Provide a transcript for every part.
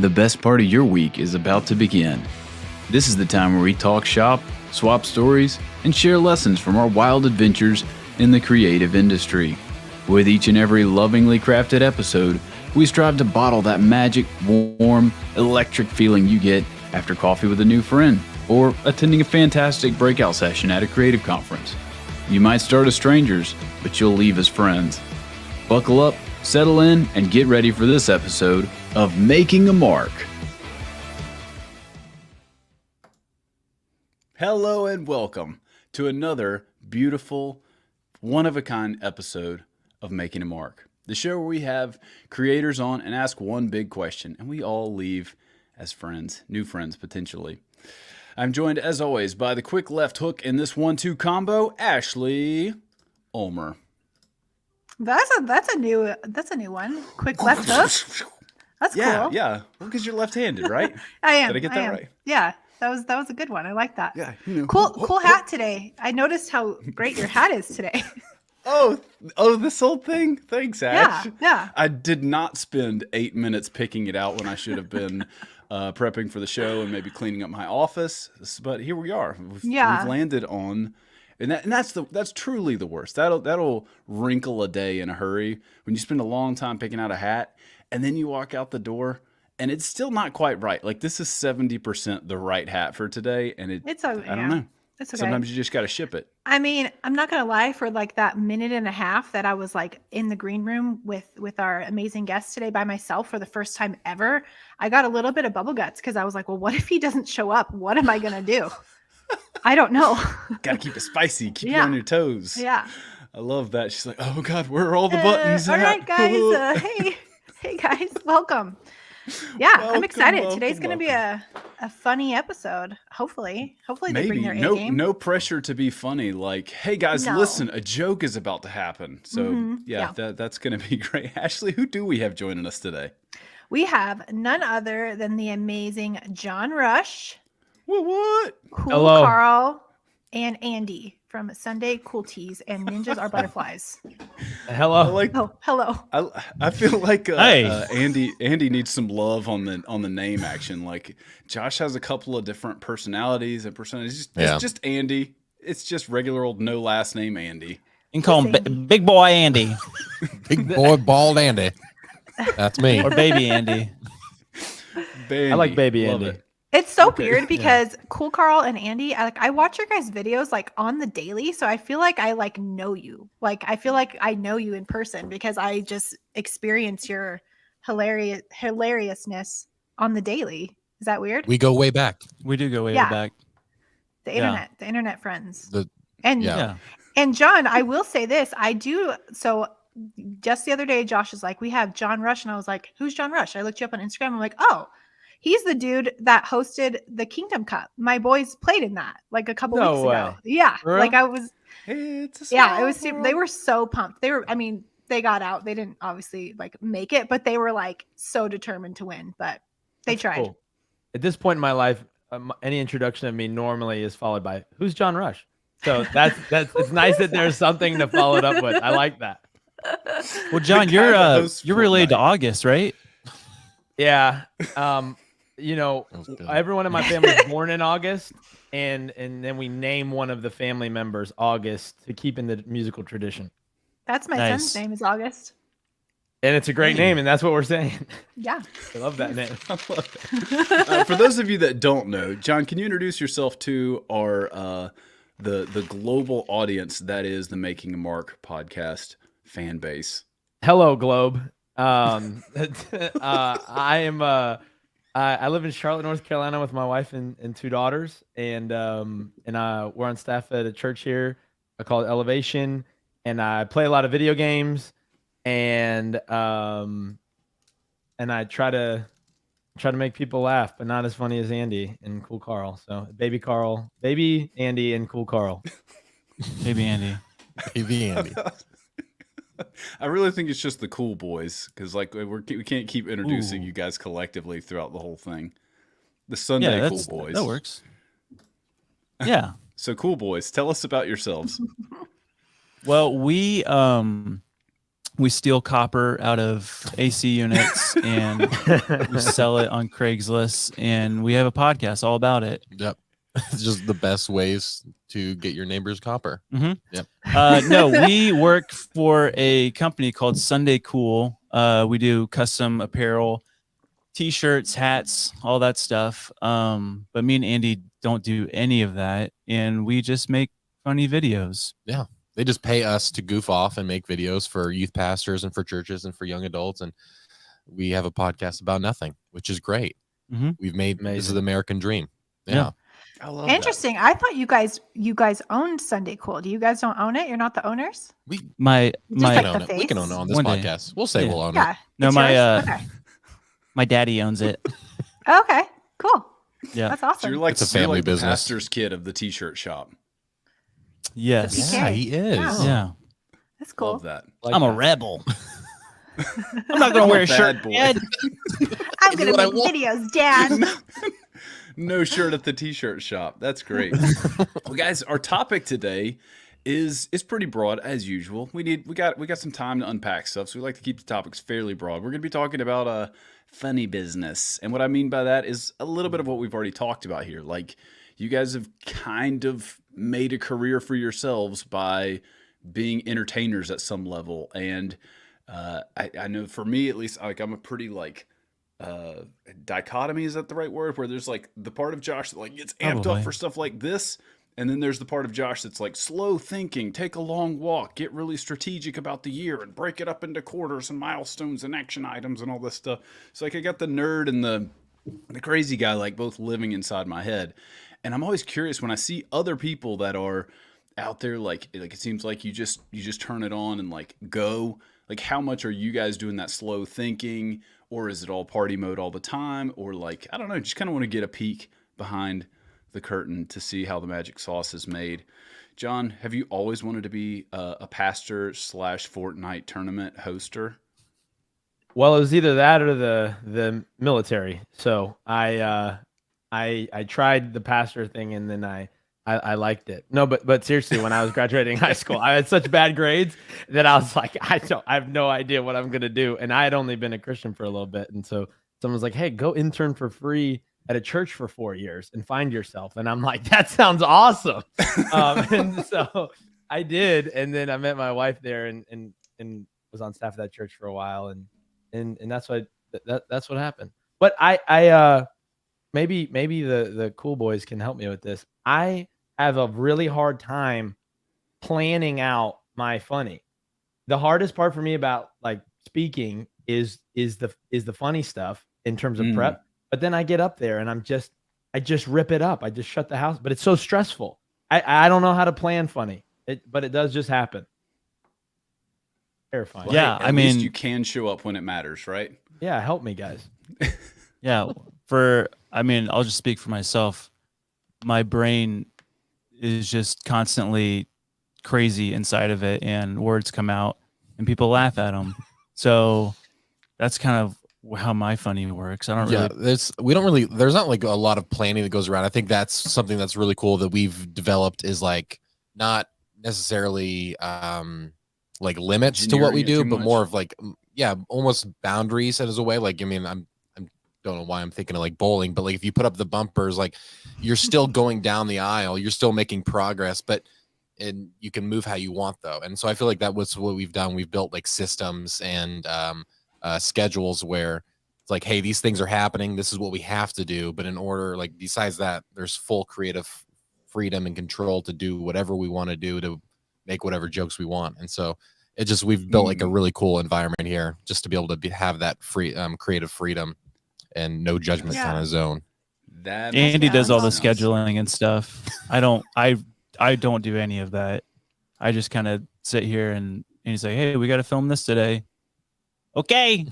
The best part of your week is about to begin. This is the time where we talk shop, swap stories, and share lessons from our wild adventures in the creative industry. With each and every lovingly crafted episode, we strive to bottle that magic, warm, electric feeling you get after coffee with a new friend or attending a fantastic breakout session at a creative conference. You might start as strangers, but you'll leave as friends. Buckle up, settle in, and get ready for this episode of Making a Mark. Hello and welcome to another beautiful, one-of-a-kind episode of Making a Mark. The show where we have creators on and ask one big question, and we all leave as friends, new friends potentially. I'm joined, as always, by the quick left hook in this 1-2 combo, Ashley Ulmer. That's a new one. Quick left hook. That's cool. Yeah. Well, because you're left-handed, right? I am. Did I get that right? Yeah, that was a good one. I like that. Yeah. Cool hat today. I noticed how great your hat is today. Oh, this whole thing? Thanks, Ash. Yeah. I did not spend 8 minutes picking it out when I should have been prepping for the show and maybe cleaning up my office. But here we are. We've landed on, and that's truly the worst. That'll wrinkle a day in a hurry when you spend a long time picking out a hat, and then you walk out the door, and it's still not quite right. Like, this is 70% the right hat for today, and I don't know. It's okay. Sometimes you just got to ship it. I mean, I'm not gonna lie, for like that minute and a half that I was like in the green room with our amazing guest today by myself for the first time ever, I got a little bit of bubble guts because I was like, well, what if he doesn't show up? What am I gonna do? I don't know. Gotta keep it spicy, keep you on your toes. Yeah. I love that. She's like, oh God, where are all the buttons all at? right, guys. Hey guys, welcome. Yeah, I'm excited. Today's going to be a funny episode. Hopefully they bring their A game. No pressure to be funny. Like, hey guys, listen, a joke is about to happen. So that's going to be great. Ashley, who do we have joining us today? We have none other than the amazing Jon Rush. What? Cool Hello. Carl and Andy from Sunday Cool Teas and Ninjas Are Butterflies. Hello. Hello. I feel like Hey. Andy needs some love on the name action. Like, Josh has a couple of different personalities and personalities. It's just Andy. It's just regular old no last name Andy. You can call him Big Boy Andy. Big boy, bald Andy. That's me. Or Baby Andy. I like Baby Love Andy. it. It's so weird because Cool Carl and Andy, I watch your guys' videos like on the daily, so I feel like I like know you. Like, I feel like I know you in person because I just experience your hilariousness on the daily. Is that weird? We go way back. We do go way Yeah. back. The internet friends. And John, I will say this. I do. So just the other day, Josh is like, we have Jon Rush. And I was like, who's Jon Rush? I looked you up on Instagram. I'm like, oh, he's the dude that hosted the Kingdom Cup. My boys played in that like a couple weeks ago. Yeah. Like I was. It was super, they were so pumped. They got out. They didn't obviously like make it, but they were like so determined to win, but they tried. Cool. At this point in my life, any introduction of me normally is followed by who's Jon Rush. So that's it's nice that there's something to follow it up with. I like that. Well, John, you're related to August, right? Yeah. Everyone in my family is born in August, and then we name one of the family members August to keep in the musical tradition. That's my son's name is August. And it's a great name, and that's what we're saying. Yeah. I love that name. I love that. For those of you that don't know, John, can you introduce yourself to our the global audience that is the Making a Mark podcast fan base? Hello, Globe. I live in Charlotte, North Carolina, with my wife and two daughters, and we're on staff at a church here. I call it Elevation, and I play a lot of video games, and I try to make people laugh, but not as funny as Andy and Cool Carl. So Baby Andy, and Cool Carl. Baby Andy. Baby Andy. I really think it's just the Cool Boys, because like we can't keep introducing you guys collectively throughout the whole thing. The Sunday Cool Boys. That works. Yeah. So Cool Boys, tell us about yourselves. Well, we We steal copper out of AC units and we sell it on Craigslist. And we have a podcast all about it. Yep. It's just the best ways to get your neighbor's copper. Mm-hmm. Yep. No, we work for a company called Sunday Cool. We do custom apparel, T-shirts, hats, all that stuff. But me and Andy don't do any of that, and we just make funny videos. Yeah, they just pay us to goof off and make videos for youth pastors and for churches and for young adults, and we have a podcast about nothing, which is great. Mm-hmm. We've made Amazing. This is the American dream. Yeah. I love Interesting. I thought you guys owned Sunday Cool. Do you guys don't own it? You're not the owners? We Just like can the own it. We can own it on this One day. podcast. We'll say Yeah. we'll own it. Yeah. No, it's my yours? Okay. my daddy owns it. Okay. Cool. Yeah. That's So awesome. you're like, It's a you're family like the business. pastor's kid of the T-shirt shop. Yes. Yeah, Okay. he is. Wow. Yeah. That's cool. Love that. Like I'm a that. rebel. I'm not gonna wear a shirt. Bad boy. Dad. I'm do gonna what I make want. videos, Dad. No shirt at the T-shirt shop. That's great. Well, guys, our topic today is pretty broad as usual. We got some time to unpack stuff, so we like to keep the topics fairly broad. We're going to be talking about funny business, and what I mean by that is a little bit of what we've already talked about here. Like, you guys have kind of made a career for yourselves by being entertainers at some level, and I know for me at least, like, I'm a pretty like. Dichotomy, is that the right word? Where there's like the part of Josh that like gets amped Probably. up for stuff like this, and then there's the part of Josh that's like slow thinking, take a long walk, get really strategic about the year, and break it up into quarters and milestones and action items and all this stuff. So like I got the nerd and the crazy guy like both living inside my head, and I'm always curious when I see other people that are out there like it seems like you just turn it on and like go. Like, how much are you guys doing that slow thinking, or is it all party mode all the time? Or like, I don't know, just kind of want to get a peek behind the curtain to see how the magic sauce is made. John, have you always wanted to be a pastor / Fortnite tournament hoster? Well, it was either that or the military. So I tried the pastor thing, and then I liked it. No, but seriously, when I was graduating high school, I had such bad grades that I was like, I have no idea what I'm gonna do. And I had only been a Christian for a little bit, and so someone was like, "Hey, go intern for free at a church for 4 years and find yourself." And I'm like, "That sounds awesome." And so I did, and then I met my wife there, and was on staff at that church for a while, and that's what that's what happened. But I maybe the cool boys can help me with this. I have a really hard time planning out my funny. The hardest part for me about like speaking is the funny stuff in terms of prep. But then I get up there and I just rip it up. I just shut the house. But it's so stressful. I don't know how to plan funny. But it does just happen. Terrifying. Well, Yeah, hey, I at mean- least you can show up when it matters, right? Yeah, help me, guys. Yeah. I'll just speak for myself. My brain is just constantly crazy inside of it, and words come out and people laugh at them. So that's kind of how my funny works. I don't really. There's not like a lot of planning that goes around. I think that's something that's really cool that we've developed, is like not necessarily like limits to what we Engineering it do, too but more much. of like almost boundaries as a way. Like, I mean, I don't know why I'm thinking of like bowling, but like if you put up the bumpers, like you're still going down the aisle, you're still making progress, and you can move how you want though. And so I feel like that was what we've done. We've built like systems and schedules where it's like, hey, these things are happening. This is what we have to do. But in order, like besides that, there's full creative freedom and control to do whatever we want to do, to make whatever jokes we want. And so we've built like a really cool environment here just to be able to have that free creative freedom and no judgment kind of zone. That Andy does all the sounds- scheduling and stuff. I don't do any of that. I just kind of sit here and he's like, "Hey, we got to film this today." Okay,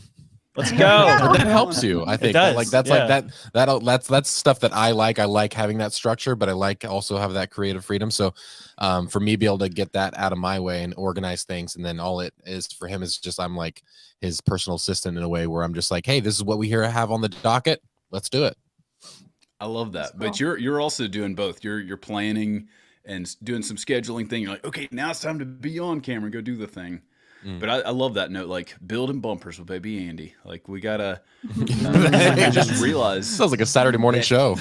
let's go. But that helps you, I think. does, Like that's yeah. like that's stuff that I like. I like having that structure, but I like also have that creative freedom. So for me, be able to get that out of my way and organize things, and then all it is for him is just I'm like his personal assistant in a way where I'm just like, hey, this is what we have on the docket. Let's do it. I love that. That's But you're also doing both. You're planning and doing some scheduling thing. You're like, okay, now it's time to be on camera and go do the thing. But I love that note, like building bumpers with baby Andy. Like we gotta I just realized Sounds like a Saturday morning show.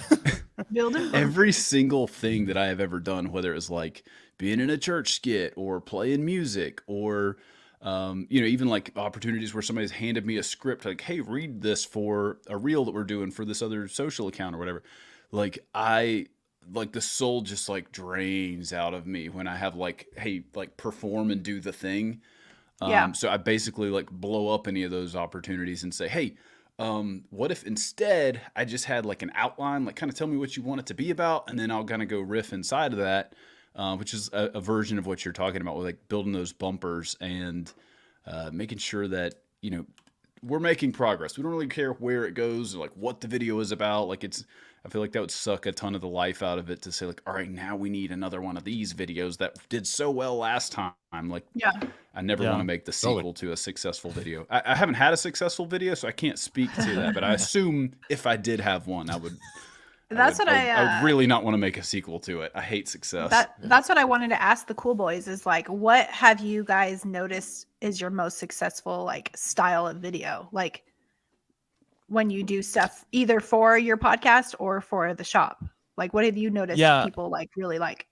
Building every single thing that I have ever done, whether it was like being in a church skit or playing music or even like opportunities where somebody's handed me a script, like, hey, read this for a reel that we're doing for this other social account or whatever. Like the soul just like drains out of me when I have like, hey, like perform and do the thing. Yeah. So I basically like blow up any of those opportunities and say, hey, what if instead I just had like an outline, like kind of tell me what you want it to be about, and then I'll kind of go riff inside of that, which is a version of what you're talking about with like building those bumpers and making sure that, we're making progress. We don't really care where it goes or like what the video is about. Like I feel like that would suck a ton of the life out of it to say like, all right, now we need another one of these videos that did so well last time. Like, Yeah. I never want to make the sequel to a successful video. I haven't had a successful video, so I can't speak to that. But I assume if I did have one, I would. I would really not want to make a sequel to it. I hate success. That's what I wanted to ask the cool boys is like, what have you guys noticed is your most successful like style of video? Like when you do stuff either for your podcast or for the shop, like what have you noticed people like really like?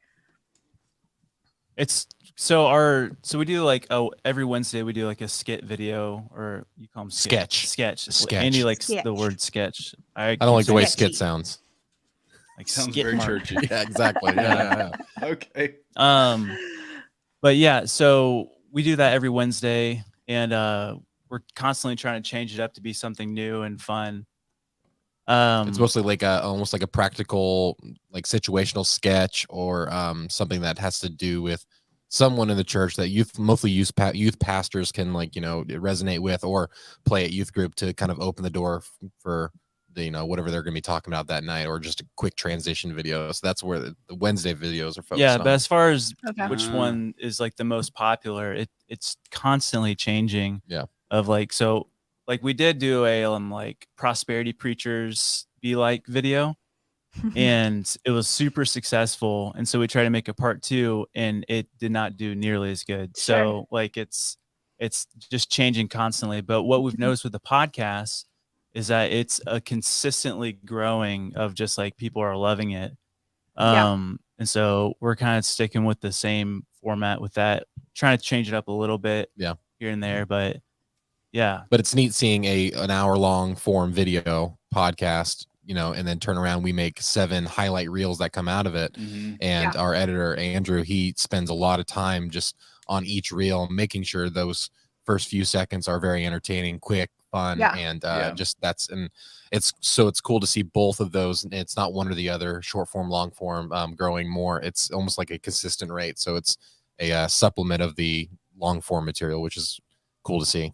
It's so we do like every Wednesday we do like a skit video, or you call them sketch. Andy likes the word sketch. I don't like the way skit sounds. Like sounds skit very mark. churchy. Yeah, exactly. Yeah. Okay. But yeah, so we do that every Wednesday, and we're constantly trying to change it up to be something new and fun. It's mostly like almost like a practical, like situational sketch, or something that has to do with someone in the church that mostly youth pastors can like resonate with or play at youth group to kind of open the door for the, whatever they're going to be talking about that night, or just a quick transition video. So that's where the Wednesday videos are focused on. But as far as which one is like the most popular, it's constantly changing. Yeah. Of like, so like we did do a like prosperity preachers be like video, and it was super successful. And so we tried to make a part 2, and it did not do nearly as good. Sure. So like it's just changing constantly. But what we've noticed with the podcast is that it's a consistently growing of just like people are loving it. And so we're kind of sticking with the same format with that, trying to change it up a little bit here and there, but but it's neat seeing an hour-long form video podcast, and then turn around, we make 7 highlight reels that come out of it. And our editor Andrew, he spends a lot of time just on each reel, making sure those first few seconds are very entertaining, quick, fun, and it's cool to see both of those. It's not one or the other, short form, long form, growing more. It's almost like a consistent rate, so it's a supplement of the long form material, which is cool to see.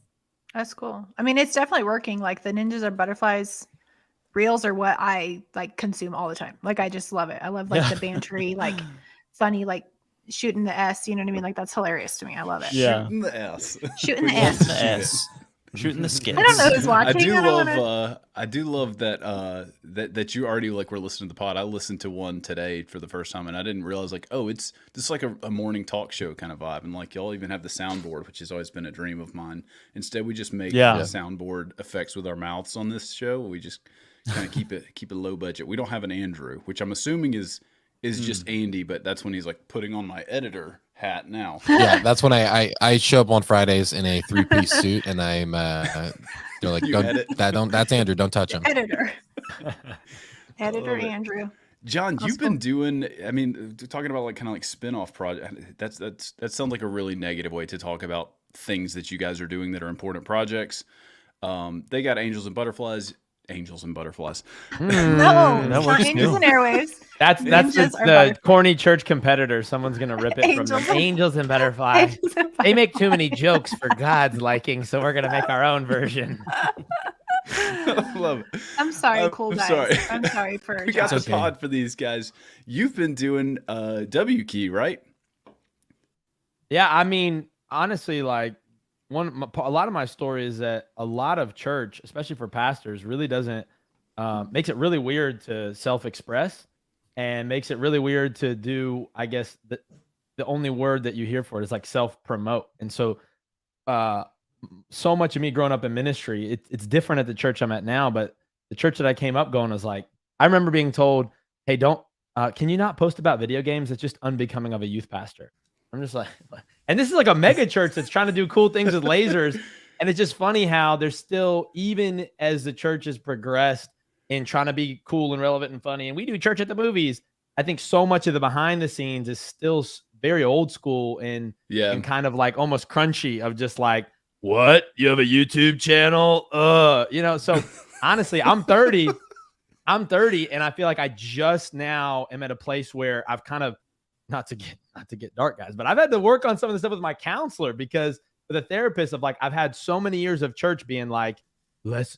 That's cool. I mean, it's definitely working. Like the Ninjas Are Butterflies reels are what I like consume all the time. Like I just love it. I love like the bantery, like funny, like shooting the S, you know what I mean? Like that's hilarious to me. I love it. Yeah. Shooting the S. Shooting the S. Shooting the skits. I don't know who's watching. I do love that that you already like were listening to the pod. I listened to one today for the first time, and I didn't realize like, oh, it's just like a morning talk show kind of vibe, and like y'all even have the soundboard, which has always been a dream of mine. Instead, we just make soundboard effects with our mouths on this show. We just kind of keep it low budget. We don't have an Andrew, which I'm assuming is just Andy, but that's when he's like putting on my editor hat now. Yeah, that's when I show up on Fridays in a 3-piece suit, and I'm they're like, that's Andrew, don't touch him. Editor Andrew. John, you've been doing, I mean, talking about like kind of like spin-off project. That sounds like a really negative way to talk about things that you guys are doing that are important projects. They got Angels and Butterflies. Angels and Butterflies. No, that works. Angels and Airwaves. That's the corny church competitor. Someone's gonna rip it from them. Angels and Butterflies. They make too many jokes for God's liking, so we're gonna make our own version. I love it. I'm sorry, cool guys. I'm sorry for. We got the pod for these guys. You've been doing W Key, right? Yeah, I mean, honestly, like. A lot of my story is that a lot of church, especially for pastors, really doesn't makes it really weird to self-express, and makes it really weird to do, I guess, the only word that you hear for it is like self-promote. And so so much of me growing up in ministry. It's different at the church I'm at now, but the church that I came up going was like, I remember being told, "Hey, can you not post about video games? It's just unbecoming of a youth pastor." I'm just like, and this is like a mega church that's trying to do cool things with lasers. And it's just funny how there's still, even as the church has progressed in trying to be cool and relevant and funny, and we do church at the movies, I think so much of the behind the scenes is still very old school and kind of like almost crunchy of just like, what? You have a YouTube channel? So honestly, I'm 30 and I feel like I just now am at a place where I've kind of, not to get dark, guys, but I've had to work on some of the stuff with my counselor, because with a therapist of like, I've had so many years of church being like, less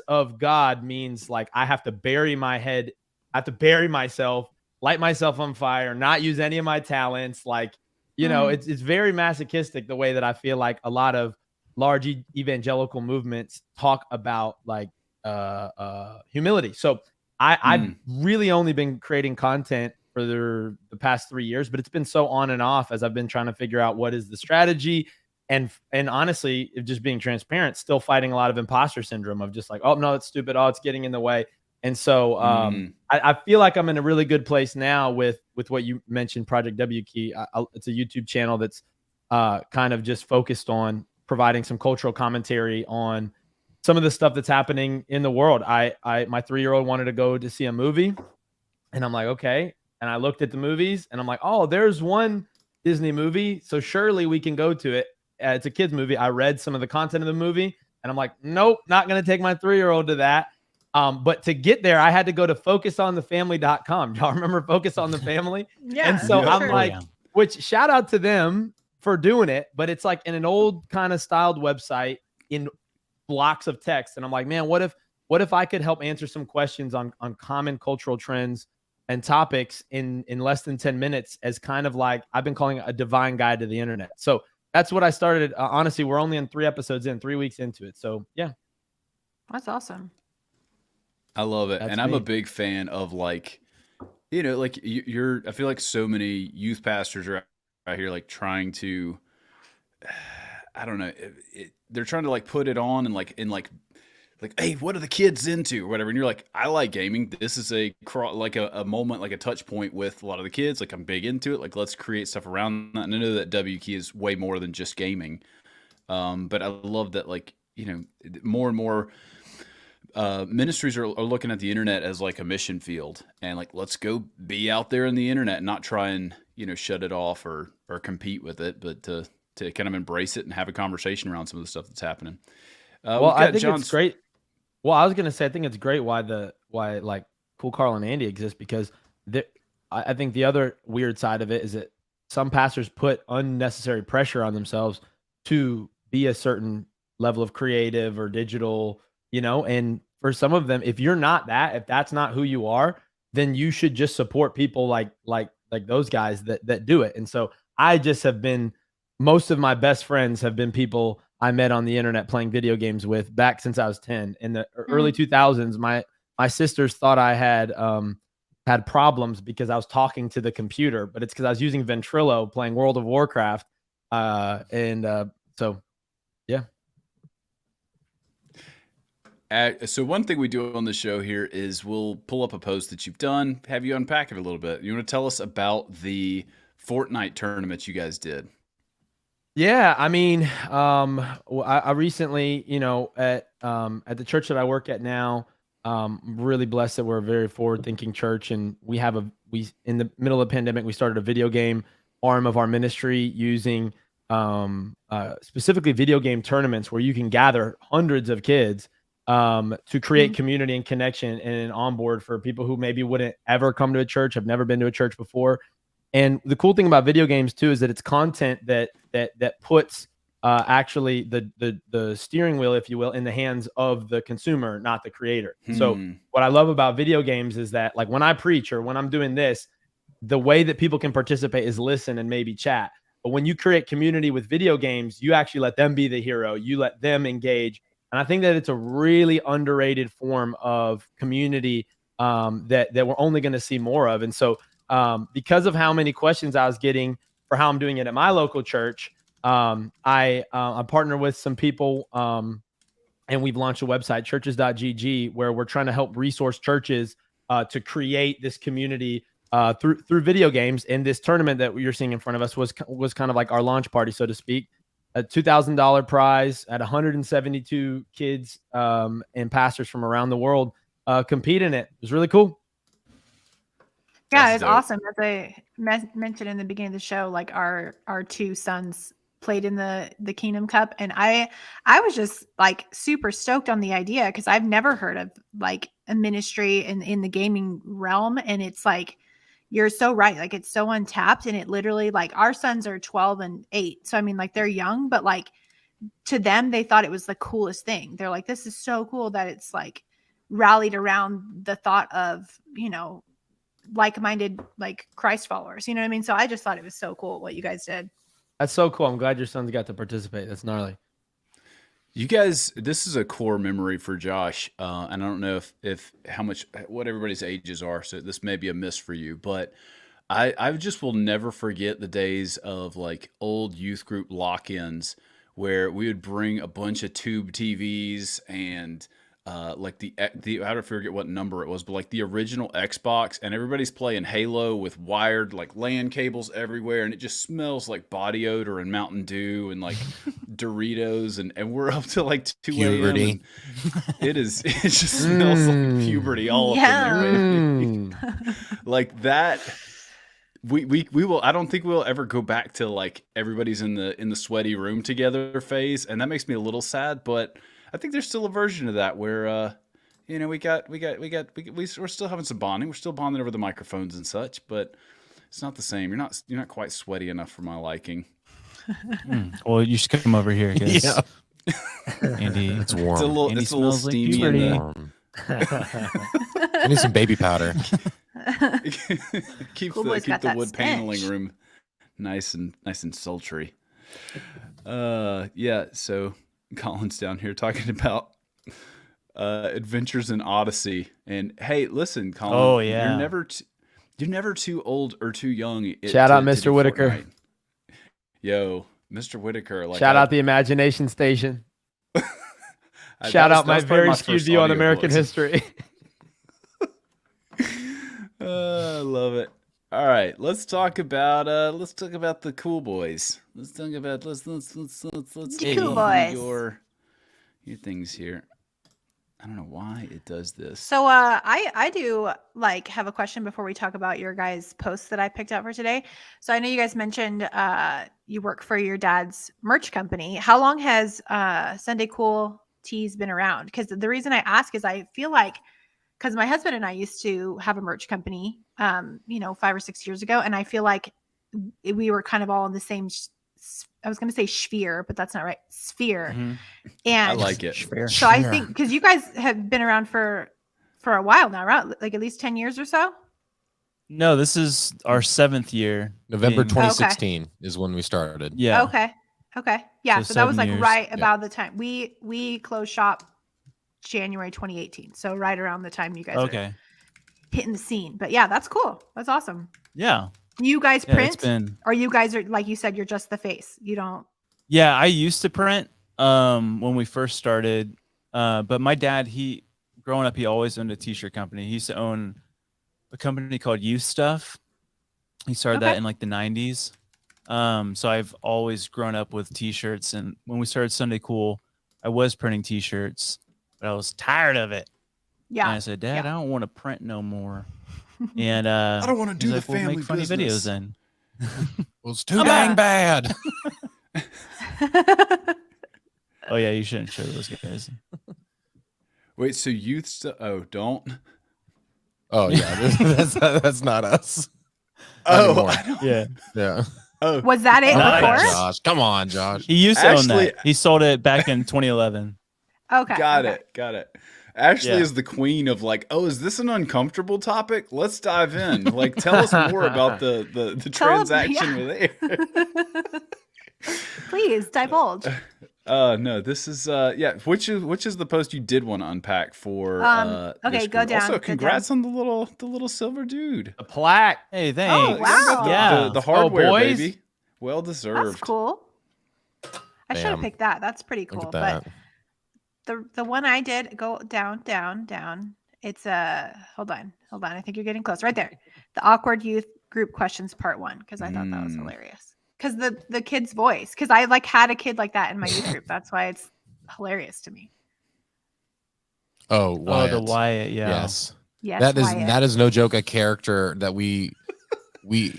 of God means like I have to bury my head, I have to bury myself, light myself on fire, not use any of my talents. Like, it's very masochistic the way that I feel like a lot of large evangelical movements talk about like humility. So I've really only been creating content for the past 3 years, but it's been so on and off as I've been trying to figure out what is the strategy. And honestly, just being transparent, still fighting a lot of imposter syndrome of just like, oh no, it's stupid. Oh, it's getting in the way. And so I feel like I'm in a really good place now with what you mentioned, Project W Key. It's a YouTube channel that's kind of just focused on providing some cultural commentary on some of the stuff that's happening in the world. My 3-year-old wanted to go to see a movie, and I'm like, okay. And I looked at the movies and I'm like, oh, there's one Disney movie, so surely we can go to it. It's a kid's movie. I read some of the content of the movie and I'm like, nope, not going to take my 3-year-old to that. But to get there, I had to go to focusonthefamily.com. Y'all remember Focus on the Family? Yeah. And so I'm sure. like, which shout out to them for doing it, but it's like in an old kind of styled website in blocks of text. And I'm like, man, what if I could help answer some questions on common cultural trends and topics in less than 10 minutes, as kind of like, I've been calling it a divine guide to the internet. So that's what I started. Honestly, we're only in 3 episodes in, 3 weeks into it. So yeah. That's awesome. I love it. That's and I'm me. a big fan of like, like I feel like so many youth pastors are out here like trying to, I don't know, they're trying to like put it on and like hey, what are the kids into or whatever, and you're like, I like gaming, this is a moment, like a touch point with a lot of the kids, like I'm big into it, like let's create stuff around that. And I know that W Key is way more than just gaming, but I love that, like, more and more ministries are looking at the internet as like a mission field, and like, let's go be out there in the internet and not try and shut it off or compete with it, but to kind of embrace it and have a conversation around some of the stuff that's happening. Well, I think it's great. Well, I was going to say, I think it's great why like Cool Carl and Andy exist, because I think the other weird side of it is that some pastors put unnecessary pressure on themselves to be a certain level of creative or digital, and for some of them, if that's not who you are, then you should just support people like those guys that do it. And so I just have been, most of my best friends have been people I met on the internet playing video games with back since I was 10. In the early 2000s, my sisters thought I had problems because I was talking to the computer, but it's because I was using Ventrilo playing World of Warcraft. So, yeah. So one thing we do on the show here is we'll pull up a post that you've done, have you unpack it a little bit. You want to tell us about the Fortnite tournament you guys did? Yeah, I mean, I recently, at the church that I work at now, I'm really blessed that we're a very forward-thinking church, and we in the middle of the pandemic, we started a video game arm of our ministry using specifically video game tournaments where you can gather hundreds of kids to create community and connection and an onboard for people who maybe wouldn't ever come to a church, have never been to a church before. And the cool thing about video games too is that it's content that puts actually the steering wheel, if you will, in the hands of the consumer, not the creator. So what I love about video games is that, like, when I preach or when I'm doing this, the way that people can participate is listen and maybe chat. But when you create community with video games, you actually let them be the hero. You let them engage. And I think that it's a really underrated form of community that we're only going to see more of. And so because of how many questions I was getting for how I'm doing it at my local church, I partner with some people, and we've launched a website, churches.gg, where we're trying to help resource churches to create this community through video games. And this tournament that you're seeing in front of us was kind of like our launch party, so to speak. A $2,000 prize at 172 kids and pastors from around the world compete in it. It was really cool. Yeah, it's awesome. As I mentioned in the beginning of the show, like our two sons played in the Kingdom Cup, and I was just like super stoked on the idea because I've never heard of like a ministry in the gaming realm, and it's like you're so right, like it's so untapped, and it literally, like, our sons are 12 and 8, so I mean, like, they're young, but like to them they thought it was the coolest thing. They're like, this is so cool that it's like rallied around the thought of, you know, like-minded, like, Christ followers, you know what I mean? So I just thought it was so cool what you guys did. That's so cool. I'm glad your sons got to participate. That's gnarly. You guys, this is a core memory for Josh, and I don't know if what everybody's ages are, so this may be a miss for you, but I just will never forget the days of like old youth group lock-ins where we would bring a bunch of tube TVs and like the I don't forget what number it was, but like the original Xbox, and everybody's playing Halo with wired like LAN cables everywhere, and it just smells like body odor and Mountain Dew and like Doritos, and we're up to like 2 a.m. and it just smells like puberty all up in there, baby. Like that. We will. I don't think we'll ever go back to like everybody's in the sweaty room together phase, and that makes me a little sad. But I think there's still a version of that where, you know, we're still having some bonding. We're still bonding over the microphones and such, but it's not the same. You're not quite sweaty enough for my liking. Well, you should come over here, guys. Yeah. Andy, It's warm. It's a little steamy. Warm. I need some baby powder. keep Cool boy's got the that wood paneling stench. room nice and sultry. Yeah. So Colin's down here talking about Adventures in Odyssey, and hey, listen, Colin. Oh yeah. You're never too old or too young. Shout out Mr. Whitaker. Fortnite. Yo, Mr. Whitaker. Like, Shout out the Imagination Station. Shout out my very skewed view on American history. I love it. All right, let's talk about the cool boys. Let's talk about let's The cool boys. your things here. I don't know why it does this. So I do like have a question before we talk about your guys' posts that I picked out for today. So I know you guys mentioned you work for your dad's merch company. How long has Sunday Cool Tees been around? Because the reason I ask is I feel like, because my husband and I used to have a merch company, 5 or 6 years ago, and I feel like we were kind of all in the same. I was going to say sphere, but that's not right. Sphere. Mhm. And I like it. so I think because you guys have been around for a while now, right? Like at least 10 years or so. No, this is our 7th year. November being- 2016 is when we started. Yeah. Okay. Yeah. So So that was 7 like years. right Yeah. about the time we closed shop January 2018. So right around the time you guys are Okay. hitting the scene. But yeah, that's cool. That's awesome. Yeah. Do you guys Yeah, print? it's been. Or you guys are, like you said, you're just the face. You don't. Yeah, I used to print when we first started. But my dad, growing up, he always owned a t-shirt company. He used to own a company called Youth Stuff. He started that Okay. in like the 90s. So I've always grown up with t-shirts. And when we started Sunday Cool, I was printing t-shirts, but I was tired of it. Yeah. And I said, Dad, Yeah. I don't want to print no more. And I don't want to do he's the like, "We'll family make funny business." videos then. Well, it's too dang bad. Oh yeah, you shouldn't show those guys. Wait, so youth stuff? Oh, don't. Oh yeah, that's not us. Oh, anymore. I don't- Yeah. Yeah. oh, Was that it Nice. before? Josh, come on, Josh. He used to own Actually- that. He sold it back in 2011. Okay. got okay. it. Got it. Ashley Yeah. is the queen of like, oh, is this an uncomfortable topic? Let's dive in. Like, tell us more about the Tell 'em- transaction yeah. with there. Please divulge. No, this is which is the post you did want to unpack for Okay, this go group. down, Also, go congrats on the little silver dude. A plaque. Hey, thanks. wow. The Yeah. hardware, boys. baby. Well deserved. That's cool. I should have Damn. picked that. That's pretty Look cool. at that. But the one I did, go down, down, down. It's hold on. I think you're getting close. Right there. The awkward youth group questions part 1, because I thought that was hilarious. Because the kid's voice. Because I like had a kid like that in my youth group. That's why it's hilarious to me. Oh, Wyatt. Oh, the Wyatt, yeah. Yes. Yes, That Wyatt. is no joke a character that we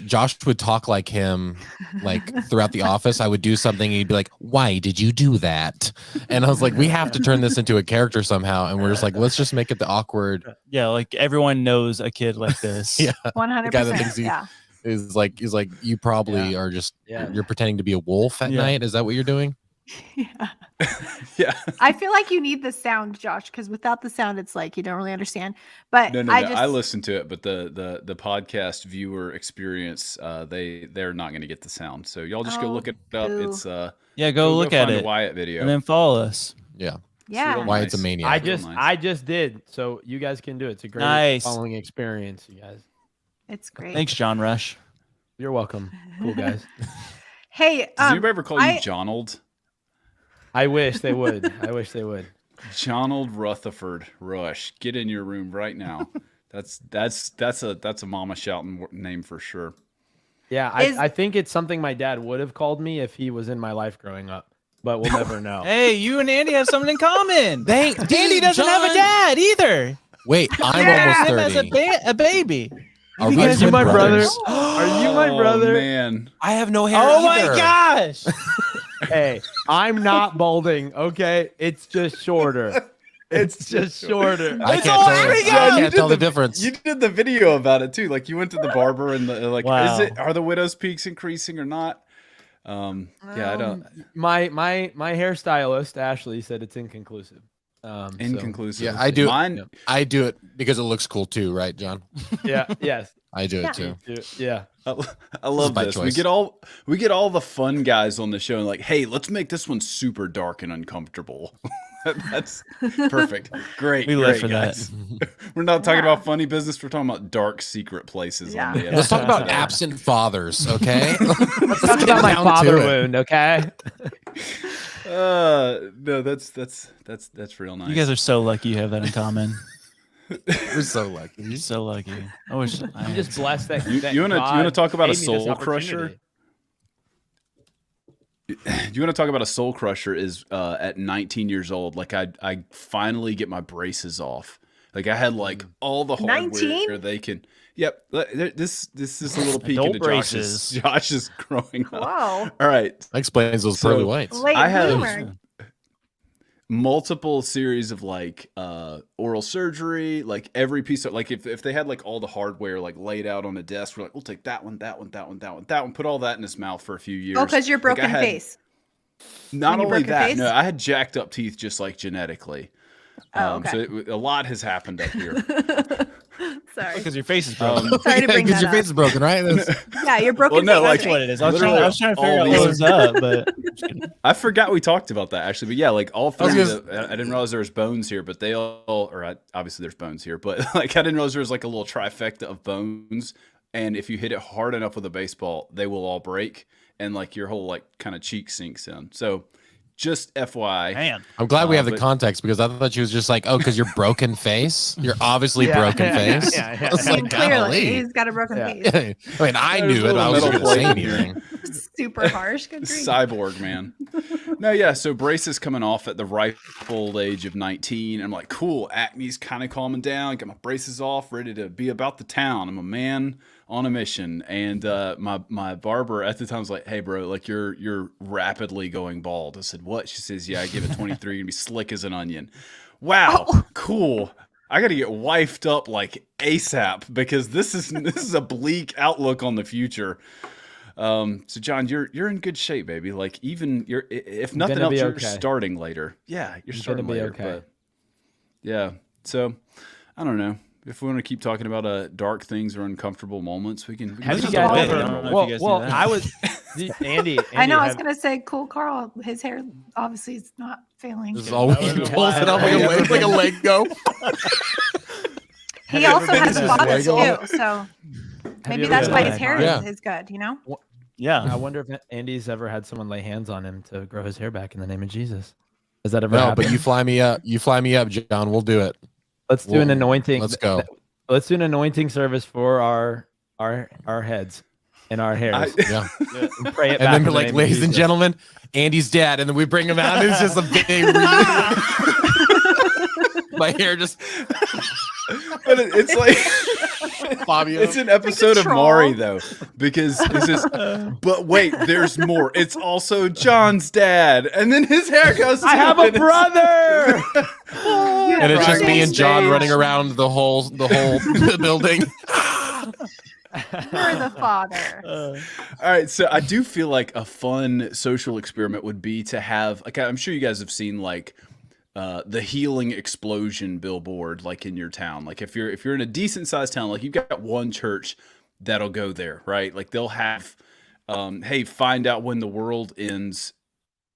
Josh would talk like him like throughout the office. I would do something and he'd be like, "Why did you do that?" And I was like, we have to turn this into a character somehow. And we're just like, let's just make it the awkward. Yeah, like everyone knows a kid like this. Yeah. 100%. The guy that thinks Yeah. Is like you probably are just you're pretending to be a wolf at night. Is that what you're doing? Yeah. Yeah. I feel like you need the sound, Josh, because without the sound, it's like you don't really understand. But No, I listened to it, but the podcast viewer experience, they're not going to get the sound. So y'all just go look it up. boo. It's Go look at find it the Wyatt video. and then follow us. Yeah. yeah. real Wyatt's a nice. maniac. I just did, so you guys can do it. It's a great Nice. following experience, you guys. It's great. Thanks, Jon Rush. You're welcome. Cool guys. Hey, Does anybody ever call you Jonald? I wish they would. Jonald Rutherford Rush. Get in your room right now. That's a mama shouting name for sure. Yeah, I think it's something my dad would have called me if he was in my life growing up, but we'll never know. Hey, you and Andy have something in common. Andy doesn't have a John. dad either. Wait, I'm Him almost as 30. a baby. Are we Are you twin my brother? brothers? Are you my brother? Oh, man. I have no hair. Oh my either. gosh. Hey, I'm not balding, okay? It's just shorter. It's just shorter. I It's can't all tell, three I guys. can't tell the difference. You did the video about it too. Like you went to the barber and Wow. are the widow's peaks increasing or not? Yeah, I don't. My hairstylist Ashley said it's inconclusive. Inconclusive. Yeah, I do. Mine. I do it because it looks cool too, right, John? Yeah. Yes. I do it too. Yeah. I love by this. choice. We get all the fun guys on the show and like, hey, let's make this one super dark and uncomfortable. That's perfect. Great. We live great, for that. guys. We're not talking about funny business. We're talking about dark secret places. Yeah. On the Let's talk about today. absent fathers, okay? Let's talk about my father wound, okay? No, that's real nice. You guys are so lucky you have that in common. We're so lucky. You're so lucky. I wish I I'm had just some. blessed that you wanna talk about a gave me this soul crusher? opportunity. You want to talk about a soul crusher? Is at 19 years old, like I finally get my braces off. Like I had like all the hardware 19? they can. Yep. This is a little peek Adult into braces. Josh's growing up. Whoa. All right. That explains those So- pearly whites. Late I have- bloomer. Multiple series of like oral surgery, like every piece of like if they had like all the hardware like laid out on a desk, we're like, we'll take that one, put all that in his mouth for a few years. Oh, because you're Like, I broken had- face. Not When you only broke your that, face? no, I had jacked up teeth just like genetically. Oh, okay. So a lot has happened up here. Sorry. Because your face is broken. Sorry to bring Because that your up. face is broken, right? That's- Yeah, you're broken Well, no, face. like- That's what it is. I was trying Literally to figure all out these- what was up, but I'm just kidding. I forgot we talked about that actually, but yeah, like all I was three. gonna- I didn't realize there was bones here, but they all, obviously there's bones here, but like I didn't realize there was like a little trifecta of bones, and if you hit it hard enough with a baseball, they will all break, and like your whole like kind of cheek sinks in. So, just FYI. Man. I'm glad we have the but- context because I thought she was just like, oh, because you're broken face. You're obviously broken face. Yeah. I was I mean, like, clearly, golly. he's got a broken Yeah. face. I mean, I There's knew a it. I little was metal going to say plate anything. Super harsh. Good grief. Cyborg man. No, yeah. So braces coming off at the ripe old age of 19. I'm like, cool. Acne's kind of calming down. Got my braces off, ready to be about the town. I'm a man on a mission. And my barber at the time was like, hey, bro, like you're rapidly going bald. I said, what? She says, yeah, I give it 23 and be slick as an onion. Wow, cool. I got to get wifed up like ASAP because this is a bleak outlook on the future. So John, you're in good shape, baby. Like even if nothing gonna else, be you're okay. starting later. Yeah, you're You're starting gonna be later. okay. But yeah. So I don't know if we want to keep talking about dark things or uncomfortable moments. We can. Have you you guys guys ever- ever? I don't know if Well, you guys knew that. I was Andy. I know. I was have- gonna say, cool, Carl. His hair obviously is not failing. This is all he pulls it up like a leg go. He also has been to spots Lego? too, so maybe you that's ever why been his to hair Yeah. is good. You know. Yeah. I wonder if Andy's ever had someone lay hands on him to grow his hair back in the name of Jesus. Has that ever No, happened? but you fly me up. You fly me up, John. We'll do it. Let's do an anointing. Let's go. Let's do an anointing service for our heads and our hairs. Yeah. And pray it And back then in the like, name of ladies and Jesus. gentlemen, Andy's dad, and then we bring him out, and it's just a big my hair just But it's like Fabio. it's an episode of troll. Maury though, because it's just. But wait, there's more. It's also John's dad, and then his hair goes. I too, have a and it's- brother. and it's just me and John Stage. running around the whole building. You're the father. All right, so I do feel like a fun social experiment would be to have, like, I'm sure you guys have seen like the healing explosion billboard, like in your town. Like if you're in a decent sized town, like you've got one church that'll go there, right? Like they'll have, hey, find out when the world ends.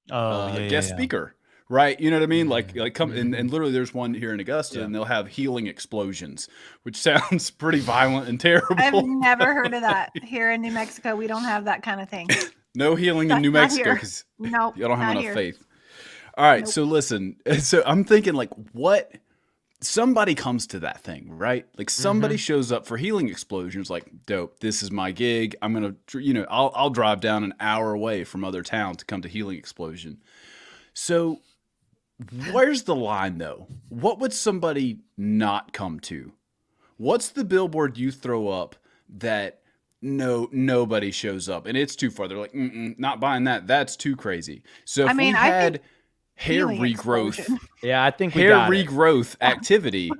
Guest speaker, right? You know what I mean? Like come and literally there's one here in Augusta, and they'll have healing explosions, which sounds pretty violent and terrible. I've never heard of that. Here in New Mexico, we don't have that kind of thing. No healing in New Not Mexico here. because Nope. you don't have not enough here. faith. All right, Nope. so listen. So I'm thinking like, what? Somebody comes to that thing, right? Like somebody shows up for healing explosions. Like, dope. This is my gig. I'm gonna, I'll drive down an hour away from other town to come to healing explosion. So, where's the line though? What would somebody not come to? What's the billboard you throw up that nobody shows up and it's too far? They're like, not buying that. That's too crazy. So if I mean, we I had think hair healing regrowth, explosion. Yeah, I think we hair got it. regrowth activity,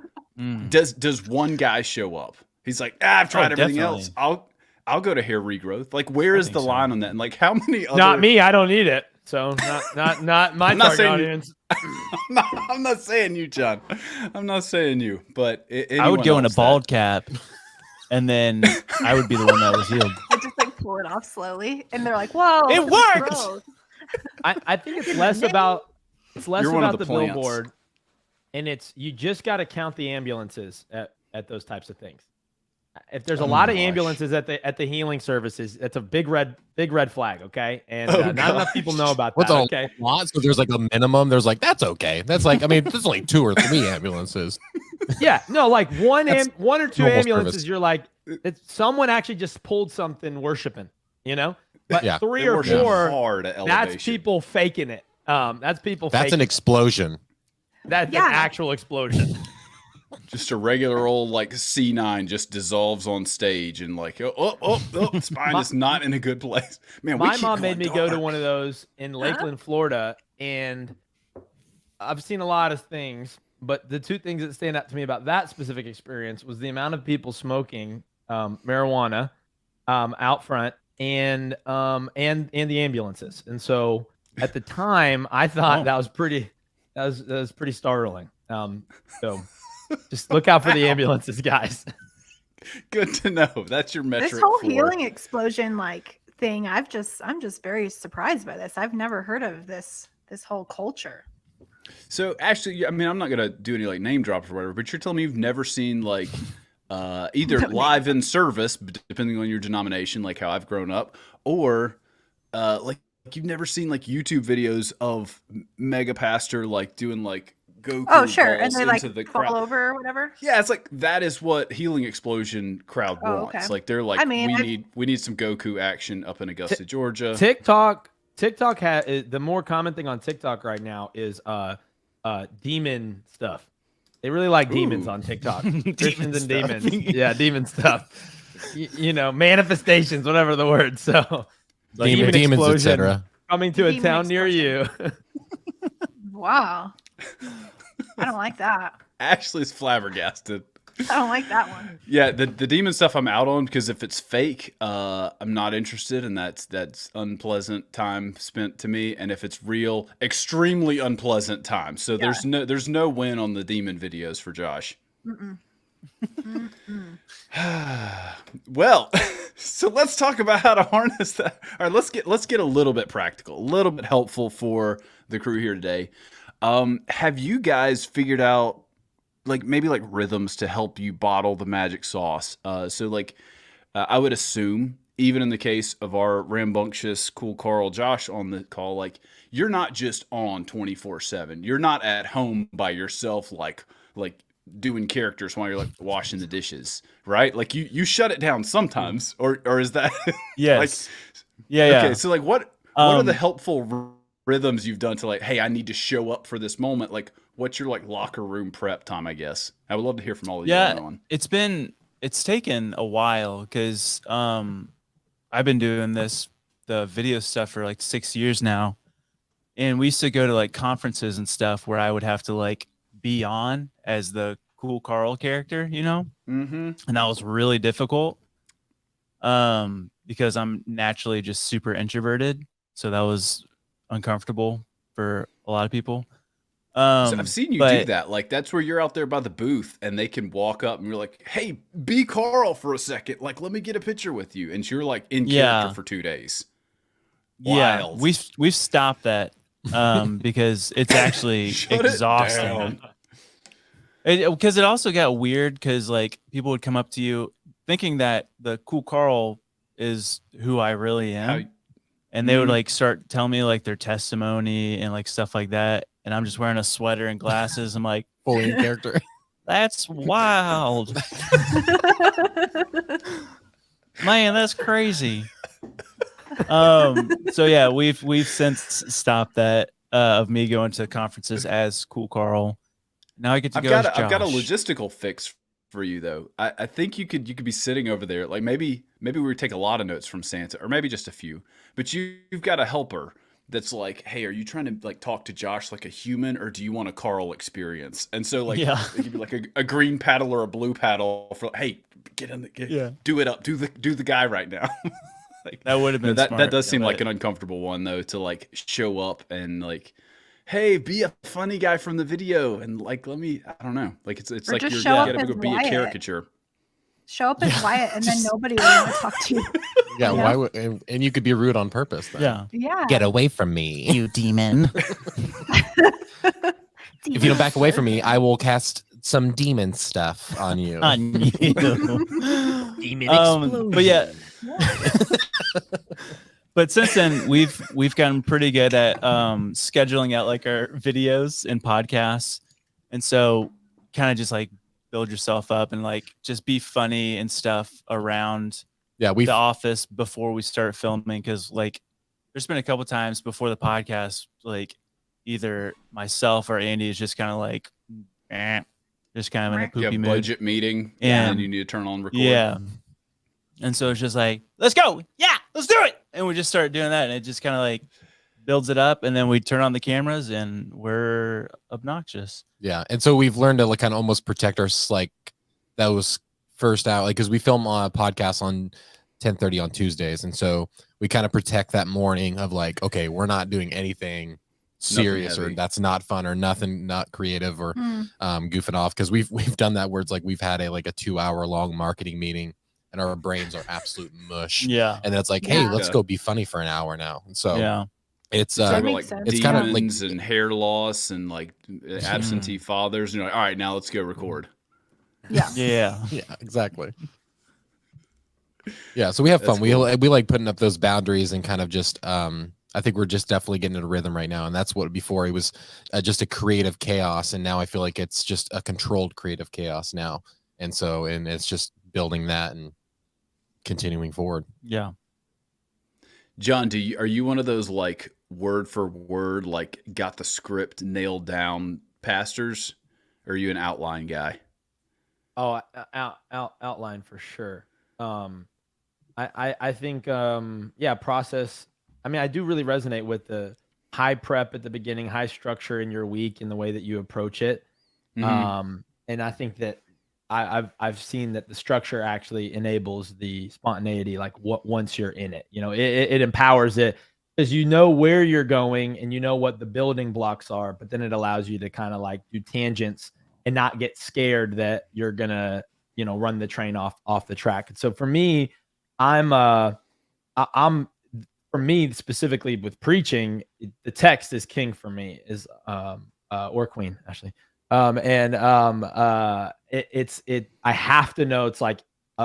does one guy show up? He's like, I've tried everything else. I'll go to hair regrowth. Like, where is the line on that? And like, how many other? Not me. I don't need it. So not my I'm not target saying- audience. I'm not saying you, John. I'm not saying you, but I would go in a else bald cap, and then I would be the one that was healed. They just like pull it off slowly, and they're like, "Whoa, It this is worked!" gross. I think it's less about You're one of the the plants. billboard, and it's you just got to count the ambulances at those types of things. If there's a lot of gosh. ambulances at the healing services, that's a big red flag. Okay, and Oh, not enough people know about What's that. a Okay, lot? So there's like a minimum. There's like that's okay. That's like I mean there's only 2 or 3 ambulances. yeah, no, like one That's or two normal ambulances. service. You're like, it's someone actually just pulled something worshiping, But Yeah. 3 They or worship 4, hard at elevation. that's people faking it. That's people. That's faking an explosion. That's Yeah. an actual explosion. Just a regular old like C9 just dissolves on stage and like spine is not in a good place. Man, we My keep mom made going me go to dark. one of those in Lakeland, Florida, and I've seen a lot of things, but the 2 things that stand out to me about that specific experience was the amount of people smoking marijuana out front and the ambulances. And so at the time, I thought that was pretty startling. So just look out for the ambulances, guys. Good to know. That's your metric. This whole for- healing explosion like thing, I'm just very surprised by this. I've never heard of this whole culture. So actually, I mean, I'm not gonna do any like name drops or whatever, but you're telling me you've never seen like either live in service, depending on your denomination, like how I've grown up, or like you've never seen like YouTube videos of mega pastor like doing like Goku Oh, sure, and balls they like into the fall crowd. over or whatever. Yeah, it's like that is what healing explosion crowd Oh, wants. okay. Like they're like, I mean, we need some Goku action up in Augusta, Georgia. TikTok has the more common thing on TikTok right now is demon stuff. They really like demons Ooh. on TikTok. Christians and stuff. demons. Yeah, demon stuff. Manifestations, whatever the word. So demon Demons, explosion etc. coming to a Demon town near you. Wow, I don't like that. Ashley's flabbergasted. I don't like that one. Yeah, the demon stuff I'm out on because if it's fake, I'm not interested, and that's unpleasant time spent to me. And if it's real, extremely unpleasant time. So there's no win on the demon videos for Josh. Well, so let's talk about how to harness that. All right, let's get a little bit practical, a little bit helpful for the crew here today. Have you guys figured out like maybe like rhythms to help you bottle the magic sauce? So like I would assume even in the case of our rambunctious, cool Carl Josh on the call, like you're not just on 24/7. You're not at home by yourself, like doing characters while you're like washing the dishes, right? Like you shut it down sometimes, or is that Yes. okay? So like what are the Um, helpful rhythms you've done to like, hey, I need to show up for this moment? Like what's your like locker room prep time? I guess I would love to hear from all of you on. It's taken a while because I've been doing the video stuff for like 6 years now. And we used to go to like conferences and stuff where I would have to like be on as the cool Carl character, you know? Mm-hmm. And that was really difficult. Because I'm naturally just super introverted. So that was uncomfortable for a lot of people. So I've seen you do that. Like that's where you're out there by the booth and they can walk up and you're like, hey, be Carl for a second. Like, let me get a picture with you. And you're like in character for 2 days. Wild. Yeah, we've stopped that because it's actually exhausting. Because it also got weird because like people would come up to you thinking that the cool Carl is who I really am. And they would like start telling me like their testimony and like stuff like that. And I'm just wearing a sweater and glasses. I'm like, fully in character. That's wild. Man, that's crazy. So yeah, we've since stopped that of me going to conferences as cool Carl. Now I get to go as Josh. I've got a logistical fix for you though. I think you could be sitting over there, like maybe we would take a lot of notes from Santa, or maybe just a few. But you've got a helper that's like, hey, are you trying to like talk to Josh like a human, or do you want a Carl experience? And so like it could be like a green paddle or a blue paddle for, hey, get in the do it up, do the guy right now. Like, that would have been smart, that does seem like an uncomfortable one though, to like show up and like, hey, be a funny guy from the video, and like I don't know, like it's like you gotta go be Wyatt. a caricature. Show up as Wyatt, and then nobody will want to talk to you. Yeah, why would, and you could be rude on purpose then. Yeah. Get away from me, you demon. If you don't back away from me, I will cast some demon stuff on you. Demon explosion. But yeah. But since then, we've gotten pretty good at scheduling out like our videos and podcasts, and so kind of just like build yourself up and like just be funny and stuff around the office before we start filming. Because like there's been a couple times before the podcast, like either myself or Andy is just kind of like, just kind of in a poopy mood. Budget meeting, and you need to turn on record. Yeah. And so it's just like, let's go. Yeah, let's do it. And we just start doing that. And it just kind of like builds it up. And then we turn on the cameras and we're obnoxious. Yeah. And so we've learned to like kind of almost protect our, like that was first out, like, because we film a podcast on 10:30 on Tuesdays. And so we kind of protect that morning of like, okay, we're not doing anything serious or that's not fun or nothing, not creative or goofing off. Cause we've done that where it's like we've had a 2-hour long marketing meeting and our brains are absolute mush. Yeah. And then it's like, hey, let's go be funny for an hour now. And so it's like it's kind of like and hair loss and like absentee fathers. You know, all right, now let's go record. Yeah, exactly. Yeah, so we have fun. Cool. We like putting up those boundaries and kind of just I think we're just definitely getting in a rhythm right now. And that's what before it was just a creative chaos, and now I feel like it's just a controlled creative chaos now. And so it's just building that and continuing forward. Yeah. John, are you one of those like word for word, like got the script nailed down pastors, or are you an outline guy? Oh, outline for sure. I think process. I mean, I do really resonate with the high prep at the beginning, high structure in your week and the way that you approach it. And I think that I've seen that the structure actually enables the spontaneity. Like once you're in it, it empowers it because you know where you're going and you know what the building blocks are. But then it allows you to kind of like do tangents and not get scared that you're gonna run the train off the track. And so for me, for me specifically with preaching, the text is king for me, is or queen actually. I have to know it's like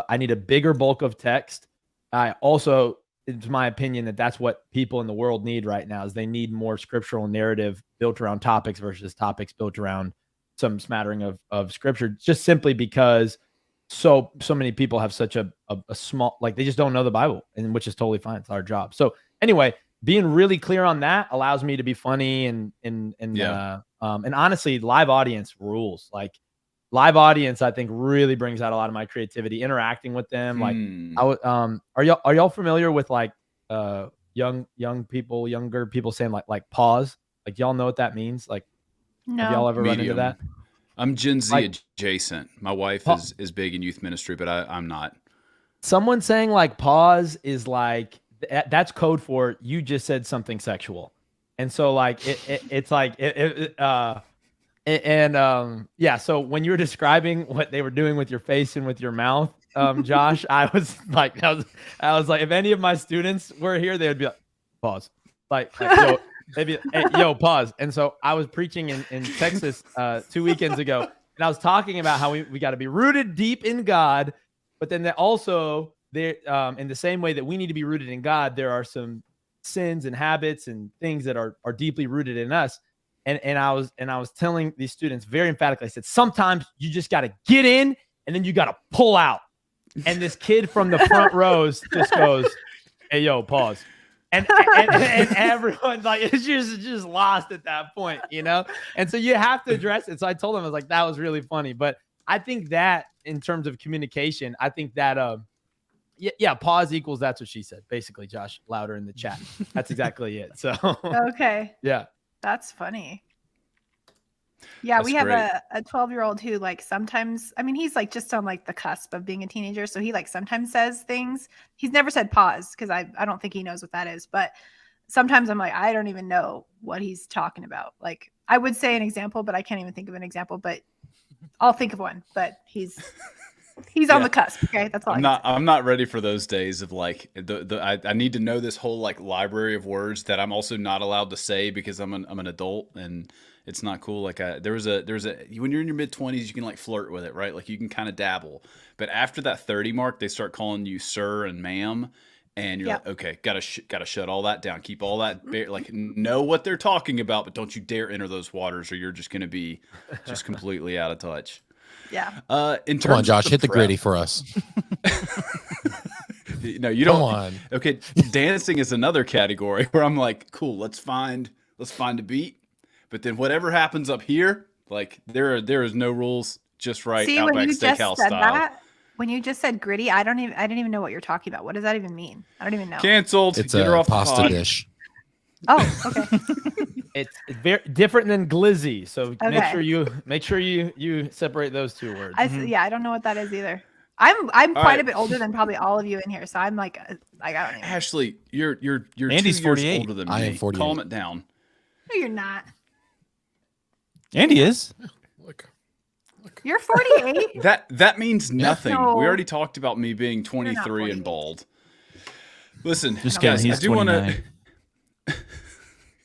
I need a bigger bulk of text I also, it's my opinion that that's what people in the world need right now is they need more scriptural narrative built around topics versus topics built around some smattering of scripture, just simply because so many people have such a small, like they just don't know the Bible, and which is totally fine. It's our job. So anyway, being really clear on that allows me to be funny and honestly, live audience rules. Like live audience, I think really brings out a lot of my creativity, interacting with them. Like are y'all familiar with like younger people saying like pause? Like y'all know what that means? Like No. have y'all ever run into that? I'm Gen Z Like, adjacent. My wife is big in youth ministry, but I'm not. Someone saying like pause is like that's code for you just said something sexual, and so like it's like yeah. So when you were describing what they were doing with your face and with your mouth, Josh, I was like, if any of my students were here, they would be like, pause, like yo, they'd be, hey, yo, pause. And so I was preaching in Texas 2 weekends ago, and I was talking about how we got to be rooted deep in God, but then also there in the same way that we need to be rooted in God, there are some sins and habits and things that are deeply rooted in us. And I was telling these students very emphatically, I said, sometimes you just got to get in and then you got to pull out. And this kid from the front rows just goes, hey, yo, pause. And everyone's like, it's just lost at that point, you know? And so you have to address it. So I told him, I was like, that was really funny. But I think that in terms of communication, I think that, yeah, pause equals that's what she said. Basically, Josh, louder in the chat. That's exactly it. So, Okay. Yeah. That's funny. Yeah, That's we have great. a 12-year-old who like sometimes, I mean, he's like just on like the cusp of being a teenager. So he like sometimes says things. He's never said pause because I don't think he knows what that is. But sometimes I'm like, I don't even know what he's talking about. Like I would say an example, but I can't even think of an example. But I'll think of one. But he's on the cusp. Okay, that's all. I'm not ready for those days of like I need to know this whole like library of words that I'm also not allowed to say because I'm an adult and it's not cool. Like there's a when you're in your mid-20s, you can like flirt with it, right? Like you can kind of dabble. But after that 30 mark, they start calling you sir and ma'am, and you're like, okay, gotta shut all that down, keep all that like know what they're talking about, but don't you dare enter those waters, or you're just gonna be just completely out of touch. Yeah. Come on, Josh, hit the gritty for us. No, you don't. Come on. Okay, dancing is another category where I'm like, cool, let's find a beat. But then whatever happens up here, like there is no rules, just right. See, Outback when you just Steakhouse said style. that, when you just said gritty, I didn't even know what you're talking about. What does that even mean? I don't even know. Canceled. It's Get her a off the pasta pod. dish. Oh, okay. It's very different than glizzy. So Okay. make sure you separate those two words. Yeah, I don't know what that is either. I'm quite right. a bit older than probably all of you in here, so I'm like I don't even. Ashley, you're Andy's 2 years 48. older than me. I am 48. Calm it down. No, you're not. Andy is. Look. You're 48. That means nothing. No. We already talked about me being not 23 and 48. bald. Listen, Just guys, kidding. I He's do want 29. to.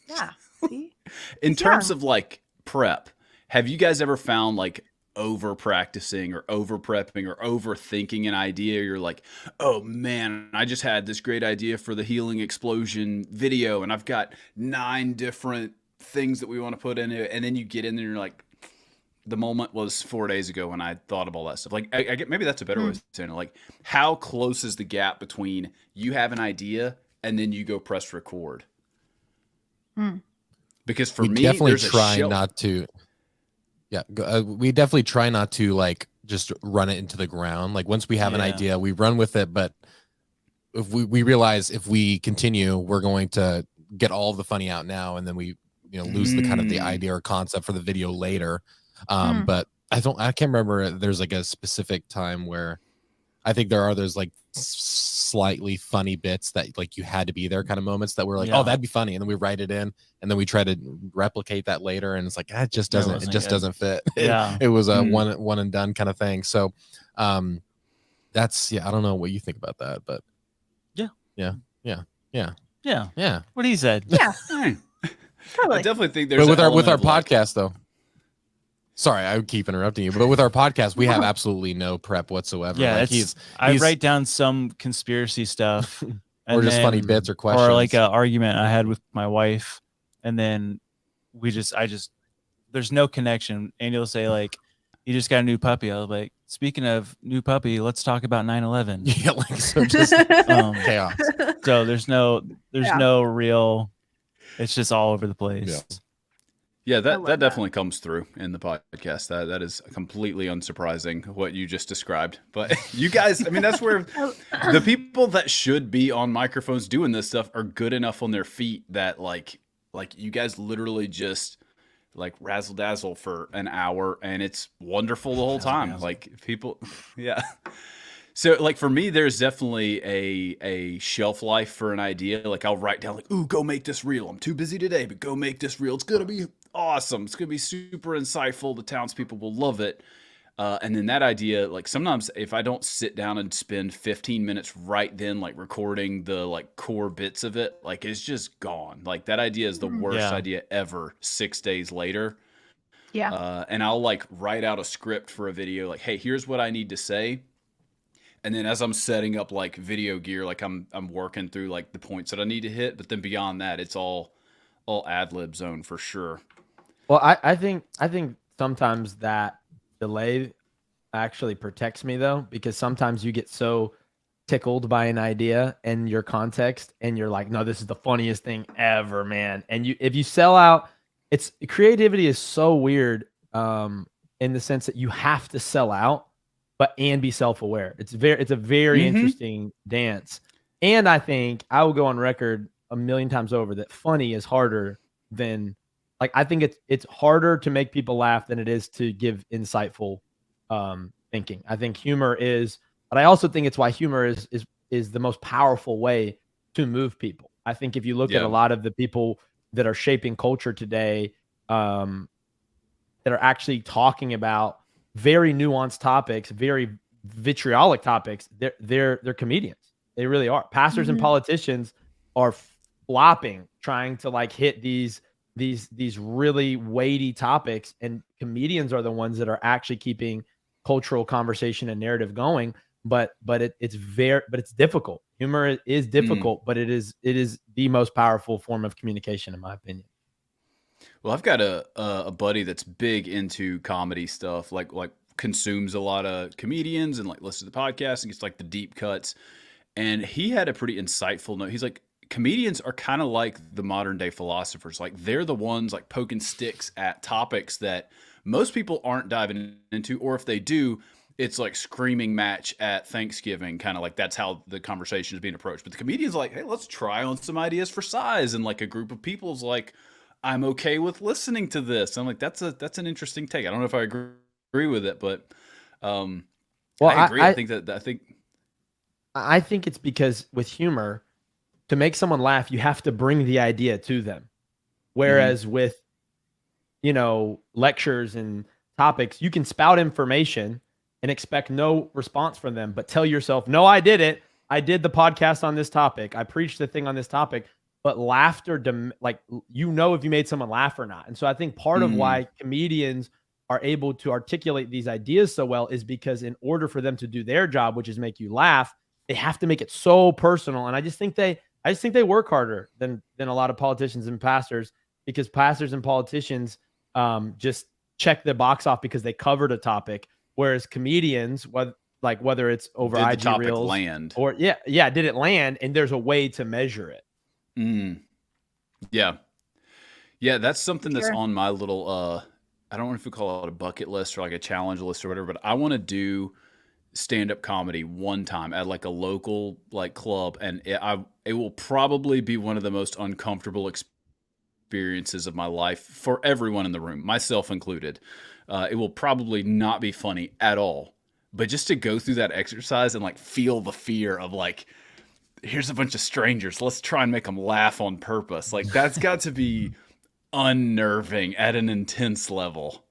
Yeah. See? In He's terms young. of like prep, have you guys ever found like over practicing or over prepping or overthinking an idea? You're like, oh man, I just had this great idea for the healing explosion video, and I've got 9 different things that we want to put in it, and then you get in there and you're like, the moment was 4 days ago when I thought of all that stuff. Like I get, maybe that's a better way of saying it. Like how close is the gap between you have an idea and then you go press record? Because for We me, definitely there's a try shelf. not to. Yeah, we definitely try not to like just run it into the ground. Like once we have an Yeah. idea, we run with it. But if we realize if we continue, we're going to get all the funny out now, and then we lose the kind of the idea or concept for the video later. But I can't remember. There's like a specific time where I think there are those like slightly funny bits that like you had to be there kind of moments that we're like, Yeah. oh, that'd be funny, and then we write it in, and then we try to replicate that later, and it's like it just That doesn't wasn't it just good. doesn't fit. Yeah. It was a one and done kind of thing. So that's I don't know what you think about that, but yeah. What he said. Yeah, I totally. definitely think there's But with an our element of, like, podcast though, Sorry, I keep interrupting you, but with our podcast, we have absolutely no prep whatsoever. Yeah, like I write down some conspiracy stuff, or just funny bits or questions, or like an argument I had with my wife, and then there's no connection. And you'll say like, "You just got a new puppy." I'll be like, "Speaking of new puppy, let's talk about 9/11." yeah, like so just chaos. So there's no real. It's just all over the place. Yeah, that that. definitely comes through in the podcast. That is completely unsurprising what you just described. But you guys, I mean, that's where the people that should be on microphones doing this stuff are good enough on their feet that like you guys literally just like razzle dazzle for an hour and it's wonderful the whole time. Like people, yeah. So like for me, there's definitely a shelf life for an idea. Like I'll write down like, ooh, go make this reel. I'm too busy today, but go make this reel. It's going to be awesome. It's going to be super insightful. The townspeople will love it. And then that idea, like sometimes if I don't sit down and spend 15 minutes right then, like recording the like core bits of it, like it's just gone. Like that idea is the worst idea ever 6 days later. Yeah. And I'll like write out a script for a video. Like, hey, here's what I need to say. And then as I'm setting up like video gear, like I'm working through like the points that I need to hit. But then beyond that, it's all ad lib zone for sure. Well, I think sometimes that delay actually protects me though, because sometimes you get so tickled by an idea and your context and you're like, no, this is the funniest thing ever, man. And if you sell out, creativity is so weird in the sense that you have to sell out and be self-aware. It's a very interesting dance. And I think I will go on record a million times over that funny is harder than like, I think it's harder to make people laugh than it is to give insightful thinking. I think humor is, but I also think it's why humor is the most powerful way to move people. I think if you look at a lot of the people that are shaping culture today, that are actually talking about very nuanced topics, very vitriolic topics, they're comedians. They really are. Pastors and politicians are flopping trying to like hit these really weighty topics, and comedians are the ones that are actually keeping cultural conversation and narrative going. But it's difficult. Humor is difficult, but it is the most powerful form of communication, in my opinion. Well, I've got a buddy that's big into comedy stuff, like consumes a lot of comedians and like listens to the podcast and gets like the deep cuts. And he had a pretty insightful note. He's like, comedians are kind of like the modern day philosophers. Like they're the ones like poking sticks at topics that most people aren't diving into, or if they do, it's like screaming match at Thanksgiving, kind of like that's how the conversation is being approached. But the comedian's like, hey, let's try on some ideas for size, and like a group of people's like, I'm okay with listening to this. I'm like, that's an interesting take. I don't know if I agree with it, but well, I agree. I think it's because with humor, to make someone laugh, you have to bring the idea to them. Whereas with, lectures and topics, you can spout information and expect no response from them, but tell yourself, no, I did it. I did the podcast on this topic. I preached the thing on this topic. But laughter, if you made someone laugh or not. And so I think part of why comedians are able to articulate these ideas so well is because in order for them to do their job, which is make you laugh, they have to make it so personal. And I just think they work harder than a lot of politicians and pastors, because pastors and politicians just check the box off because they covered a topic, whereas comedians, whether it's over IG Reels land. or did it land, and there's a way to measure it. Yeah, that's something that's on my little I don't know if we call it a bucket list or like a challenge list or whatever, but I want to do stand-up comedy one time at like a local like club, and it will probably be one of the most uncomfortable experiences of my life for everyone in the room, myself included. It will probably not be funny at all, but just to go through that exercise and like feel the fear of like, here's a bunch of strangers, let's try and make them laugh on purpose. Like that's got to be unnerving at an intense level.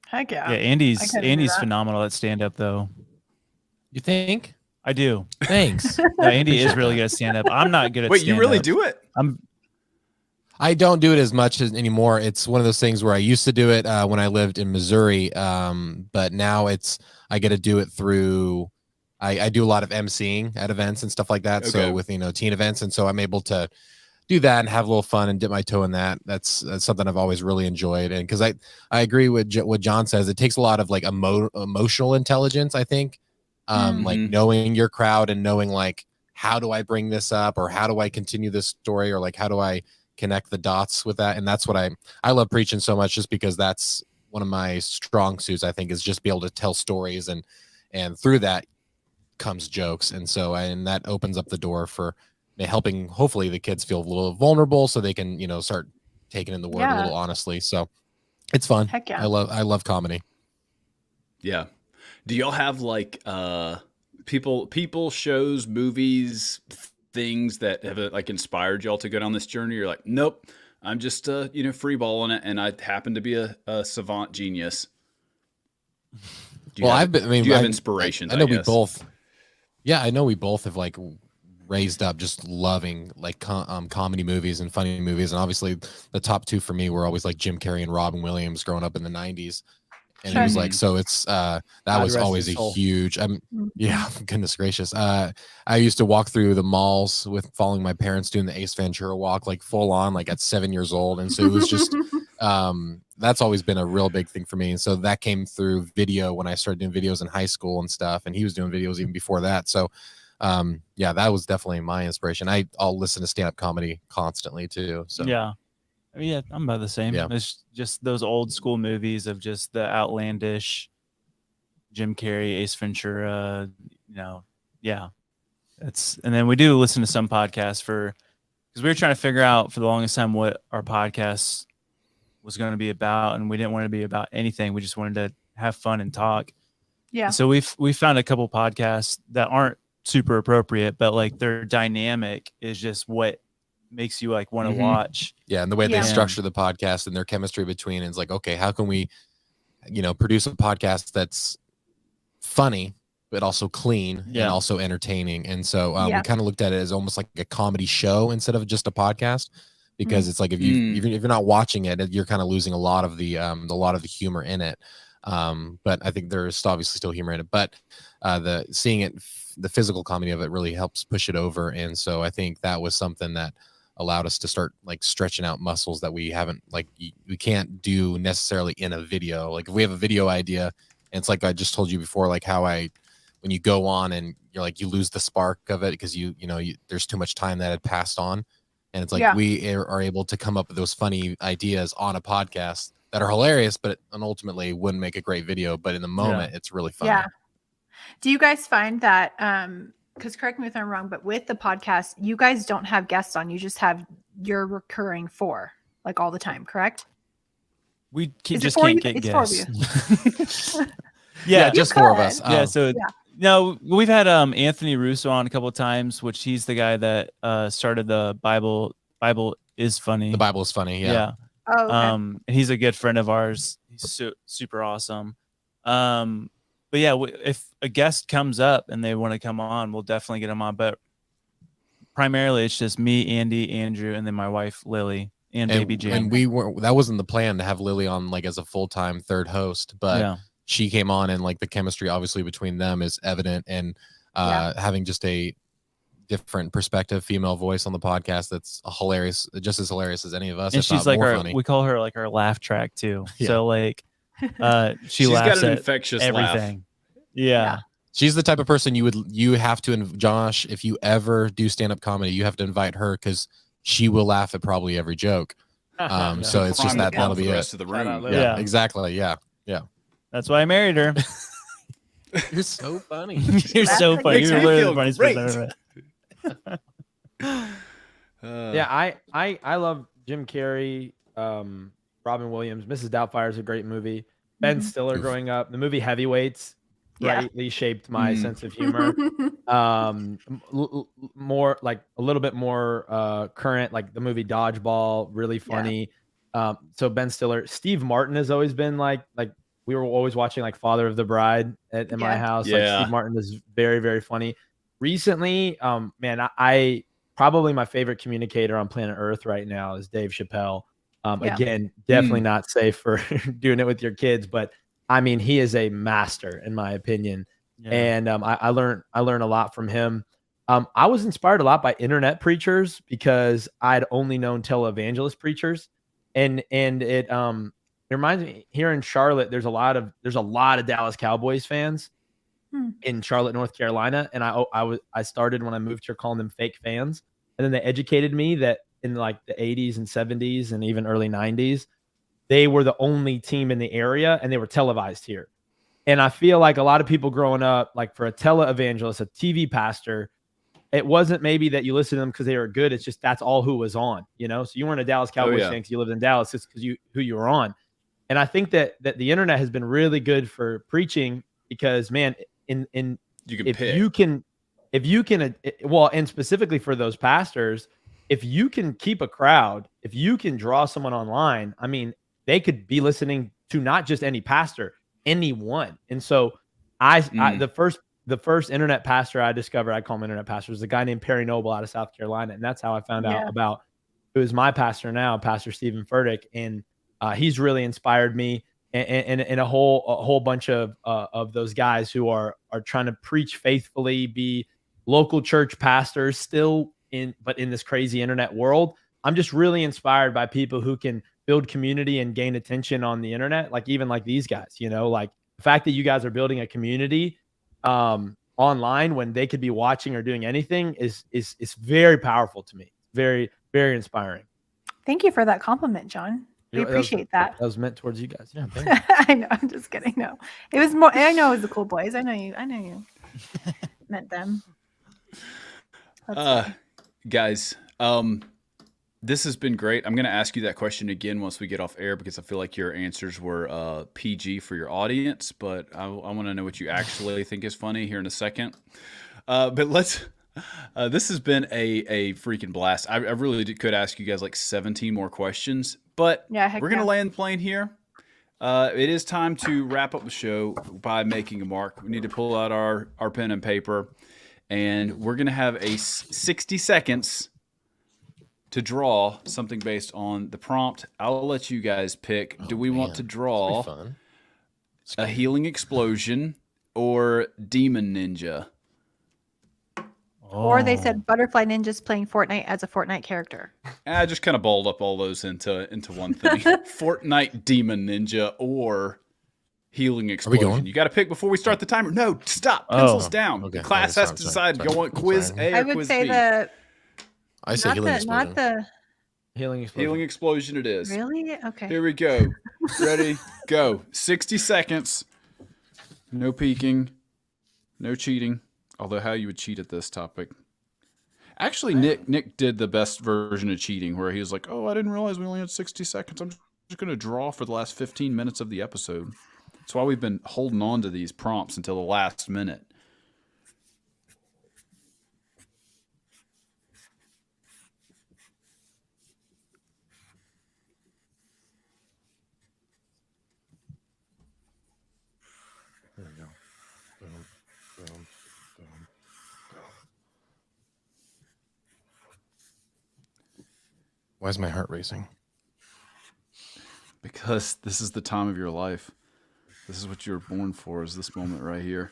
Heck yeah. Yeah, Andy's phenomenal at stand-up though. You think? I do. Thanks. No, Andy is really good at stand-up. I'm not good at stand-up. Wait, you really do it? I don't do it as much as anymore. It's one of those things where I used to do it when I lived in Missouri, but now I get to do it through. I do a lot of emceeing at events and stuff like that. Okay. So with teen events, and so I'm able to do that and have a little fun and dip my toe in that. That's something I've always really enjoyed. And because I agree with what John says, it takes a lot of like emotional intelligence. I think, like knowing your crowd and knowing like how do I bring this up or how do I continue this story or like how do I connect the dots with that. And that's what I love preaching so much, just because that's one of my strong suits, I think, is just be able to tell stories and through that comes jokes. And so, and that opens up the door for helping hopefully the kids feel a little vulnerable so they can, start taking in the word a little honestly. So it's fun. Heck yeah. I love comedy. Yeah. Do y'all have like people shows, movies, things that have like inspired y'all to go down this journey? You're like, nope, I'm just freeballing it, and I happen to be a savant genius. Do you have inspirations? I know we both. Yeah, I know we both have like raised up just loving like comedy movies and funny movies, and obviously the top two for me were always like Jim Carrey and Robin Williams growing up in the 90s. And it was like, so it's that was always a huge goodness gracious. I used to walk through the malls with following my parents doing the Ace Ventura walk, like full on, like at 7 years old. And so it was just that's always been a real big thing for me. And so that came through video when I started doing videos in high school and stuff, and he was doing videos even before that. So that was definitely my inspiration. I'll listen to stand-up comedy constantly too. So yeah, I'm about the same. Yeah. It's just those old school movies of just the outlandish Jim Carrey, Ace Ventura, yeah. And then we do listen to some podcasts because we were trying to figure out for the longest time what our podcast was going to be about, and we didn't want to be about anything. We just wanted to have fun and talk. Yeah. So we found a couple podcasts that aren't super appropriate, but like their dynamic is just what makes you like want to watch. Yeah, and the way they structure the podcast and their chemistry between is like, okay, how can we, produce a podcast that's funny but also clean and also entertaining? And so we kind of looked at it as almost like a comedy show instead of just a podcast, because it's like if you're not watching it, you're kind of losing a lot of the humor in it. But I think there's obviously still humor in it, but the physical comedy of it really helps push it over. And so I think that was something that allowed us to start like stretching out muscles that we haven't, like we can't do necessarily in a video. Like if we have a video idea, and it's like I just told you before, like how when you go on and you're like, you lose the spark of it because there's too much time that had passed on. And it's like we are able to come up with those funny ideas on a podcast that are hilarious, but ultimately wouldn't make a great video. But in the moment, it's really fun. Yeah. Do you guys find that, because correct me if I'm wrong, but with the podcast, you guys don't have guests on, you just have your recurring four, like all the time, correct? We just can't get guests. It's 4 of you. Yeah, just 4 of us. No, we've had Anthony Russo on a couple of times, which he's the guy that started the Bible is funny. The Bible is funny. Yeah. Oh, okay. And he's a good friend of ours. He's super awesome. But yeah, if a guest comes up and they want to come on, we'll definitely get them on. But primarily, it's just me, Andy, Andrew, and then my wife Lily and baby Jane. And that wasn't the plan to have Lily on like as a full-time third host, but she came on, and like the chemistry obviously between them is evident, and having just a different perspective, female voice on the podcast that's hilarious, just as hilarious as any of us. And she's like we call her like our laugh track too. So like. She's laughs got an at infectious everything. laugh. Yeah. She's the type of person you have to, Josh, if you ever do stand-up comedy, you have to invite her because she will laugh at probably every joke. So it's just that'll be the it. rest of the room. Yeah, exactly. Yeah. That's why I married her. You're so funny. You're so funny. You're literally the funniest person I've ever met. I love Jim Carrey, Robin Williams. Mrs. Doubtfire is a great movie. Ben Stiller growing up. The movie Heavyweights greatly shaped my sense of humor. More like a little bit more current, like the movie Dodgeball, really funny. So Ben Stiller. Steve Martin has always been like we were always watching like Father of the Bride at my house. Like Steve Martin is very, very funny. Recently, man, I probably my favorite communicator on planet Earth right now is Dave Chappelle. Yeah. Again, definitely not safe for doing it with your kids, but I mean, he is a master in my opinion. Yeah. And I learned a lot from him. I was inspired a lot by internet preachers because I'd only known televangelist preachers, and it reminds me here in Charlotte, there's a lot of Dallas Cowboys fans in Charlotte, North Carolina, and I started when I moved here calling them fake fans, and then they educated me that in like the 80s and 70s and even early 90s, they were the only team in the area and they were televised here. And I feel like a lot of people growing up, like for a televangelist, a TV pastor, it wasn't maybe that you listened to them because they were good. It's just that's all who was on, you know? So you weren't a Dallas Cowboys fan because you lived in Dallas. It's because who you were on. And I think that the internet has been really good for preaching because, man, you can and specifically for those pastors, if you can keep a crowd, if you can draw someone online, I mean, they could be listening to not just any pastor, anyone. And so the first internet pastor I discovered, I call him internet pastor, is a guy named Perry Noble out of South Carolina. And that's how I found out about who is my pastor now, Pastor Stephen Furtick. And he's really inspired me and a whole bunch of those guys who are trying to preach faithfully, be local church pastors still but in this crazy internet world. I'm just really inspired by people who can build community and gain attention on the internet. Like even like these guys, you know, like the fact that you guys are building a community online when they could be watching or doing anything is very powerful to me. Very, very inspiring. Thank you for that compliment, John. We appreciate that. That was meant towards you guys. Yeah. I know. I'm just kidding. No, it was more. I know it was the cool boys. I know you meant them. Guys, this has been great. I'm going to ask you that question again once we get off air because I feel like your answers were PG for your audience, but I want to know what you actually think is funny here in a second. But let's. This has been a freaking blast. I really could ask you guys like 17 more questions, but we're going to land the plane here. It is time to wrap up the show by making a mark. We need to pull out our pen and paper, and we're going to have a 60 seconds to draw something based on the prompt. I'll let you guys pick. Do we want to draw a healing explosion or demon ninja? Or they said butterfly ninjas playing Fortnite as a Fortnite character. I just kind of balled up all those into one thing. Fortnite demon ninja or healing explosion. You got to pick before we start the timer. No, stop. Pencils down. Okay. The class has to decide. You want quiz A or quiz B? I would say I say healing explosion. Not the healing explosion. Healing explosion it is. Really? Okay. Here we go. Ready? Go. 60 seconds. No peeking. No cheating. Although how you would cheat at this topic. Actually, Nick did the best version of cheating where he was like, oh, I didn't realize we only had 60 seconds. I'm just going to draw for the last 15 minutes of the episode. That's why we've been holding on to these prompts until the last minute. There we go. Boom, boom, boom, boom. Why is my heart racing? Because this is the time of your life. This is what you were born for, is this moment right here.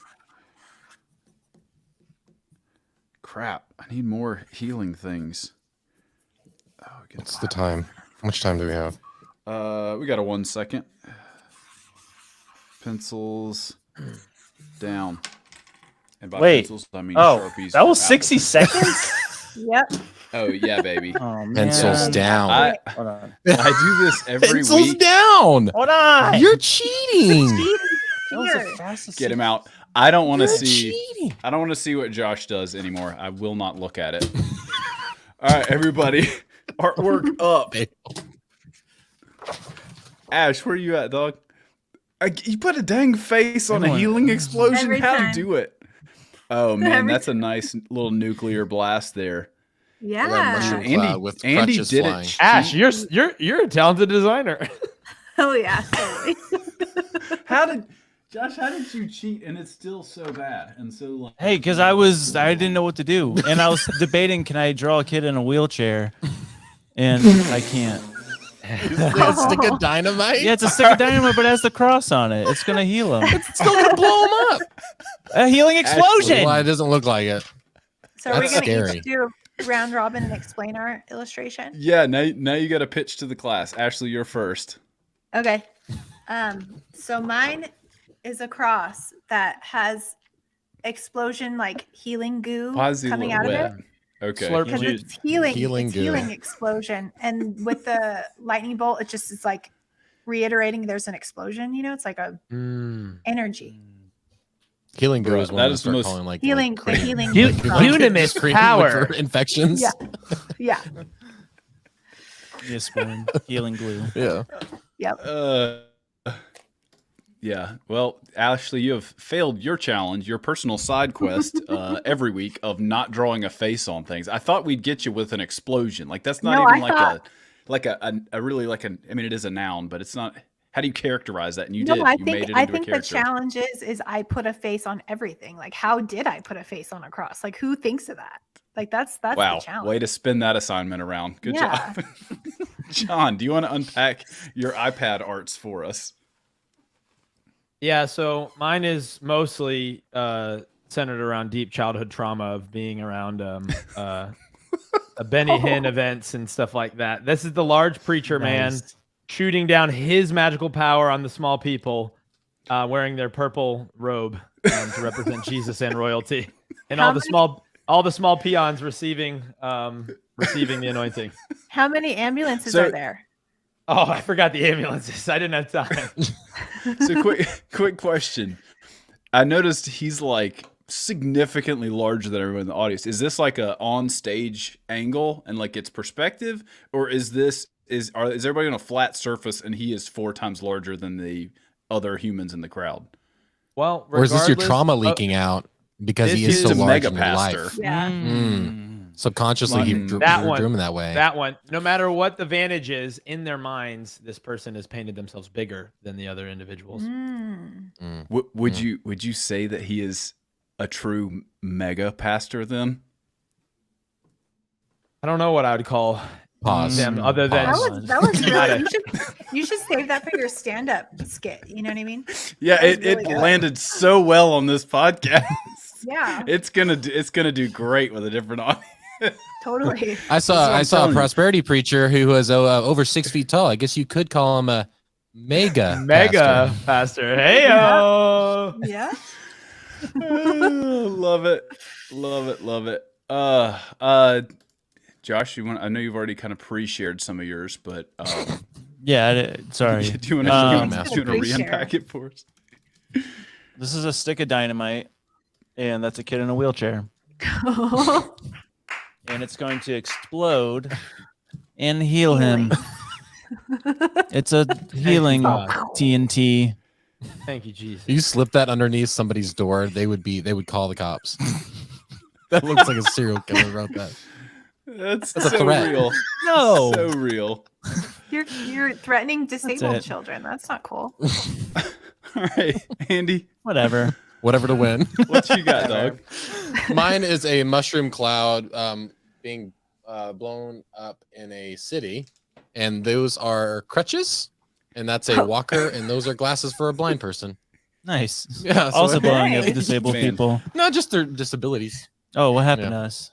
Crap, I need more healing things. Oh, what's the time? How much time do we have? We got a 1 second. Pencils down. And by pencils, I mean Sharpies. That was 60 seconds? Yep. Oh, yeah, baby. Oh, pencils down. Hold on. I do this every pencils week. Down. Hold on. You're cheating. Get him out. I don't want to see. Cheating. I don't want to see what Josh does anymore. I will not look at it. All right, everybody. Artwork up. Ash, where you at, dog? You put a dang face on a healing explosion. How to do it? Oh man, that's a nice little nuclear blast there. Yeah. Andy did it. Ash, you're a talented designer. Oh yeah. How did Josh, how did you cheat and it's still so bad and so like? Hey, because I didn't know what to do, and I was debating, can I draw a kid in a wheelchair, and I can't. Is it a stick of dynamite? Yeah, it's a stick of dynamite, but it has the cross on it. It's gonna heal him. It's still gonna blow him up. A healing explosion. Well, it doesn't look like it. So are we That's going to scary. each do a round robin and explain our illustration? Yeah, now you got to pitch to the class. Ashley, you're first. Okay. So mine is a cross that has explosion like healing goo Why does he coming look out wet? of it. Okay. Slurp Because juice. it's healing. Healing It's goo. healing explosion. And with the lightning bolt, it just is like reiterating there's an explosion. You know, it's like a energy. Healing goo Bro, is one that that is the start most- calling like Healing, like the cream. healing. You- cross. you- Dunamis Cream power. for infections. Yeah. Yeah. Yes, spoon. Healing glue. Yeah. Yep. Yeah. Well, Ashley, you have failed your challenge, your personal side quest every week of not drawing a face on things. I thought we'd get you with an explosion. Like that's not No, even I like thought- a really like an. I mean, it is a noun, but it's not. How do you characterize that? And you No, did. I You made think it I into a think the character. challenge is I put a face on everything. Like, how did I put a face on a cross? Like, who thinks of that? Like, that's Wow, the challenge. way to spin that assignment around. Good Yeah. job. John, do you want to unpack your iPad arts for us? Yeah, so mine is mostly centered around deep childhood trauma of being around a Benny Hinn events and stuff like that. This is the large preacher man Nice. shooting down his magical power on the small people, wearing their purple robe to represent Jesus and royalty, and How all the small peons receiving the anointing. How many ambulances So- are there? Oh, I forgot the ambulances. I didn't have time. So quick question. I noticed he's like significantly larger than everyone in the audience. Is this like a on stage angle and like its perspective, or is everybody on a flat surface and he is 4 times larger than the other humans in the crowd? Well, Or is this your regardless trauma of- leaking out because he this is so is a large mega in your pastor. life? Yeah. Subconsciously, you drew That drew one. him that way. That one, no matter what the vantage is in their minds, this person has painted themselves bigger than the other individuals. Mm. Would you say that he is a true mega pastor then? I don't know what I would call Pause. them other than Pause. That was Got really. it. You should save that for your stand-up skit. You know what I mean? Yeah, That was it really good. landed so well on this podcast. Yeah. It's gonna do great with a different audience. Totally. I what saw I'm a telling you. prosperity preacher who was over 6 feet tall. I guess you could call him a mega pastor. pastor. Hey yo. Yeah. Love it. Josh, I know you've already kind of pre-shared some of yours, but Yeah, sorry. do you want to Pre-share. re-unpack it for us? This is a stick of dynamite, and that's a kid in a wheelchair. And it's going to explode and heal him. It's a healing TNT. Thank you, Jesus. If you slip that underneath somebody's door, they would call the cops. That looks like a serial killer wrote that. That's a so threat. real. No. So real. You're threatening disabled it. children. That's not cool. All right, Andy, Whatever. Whatever to win. what you got, dog? Mine is a mushroom cloud being blown up in a city, and those are crutches, and that's a walker, and those are glasses for a blind person. Nice. Yeah, so Also blowing up Nice. disabled Man. people. not just their disabilities. Oh, what happened Yeah. to us?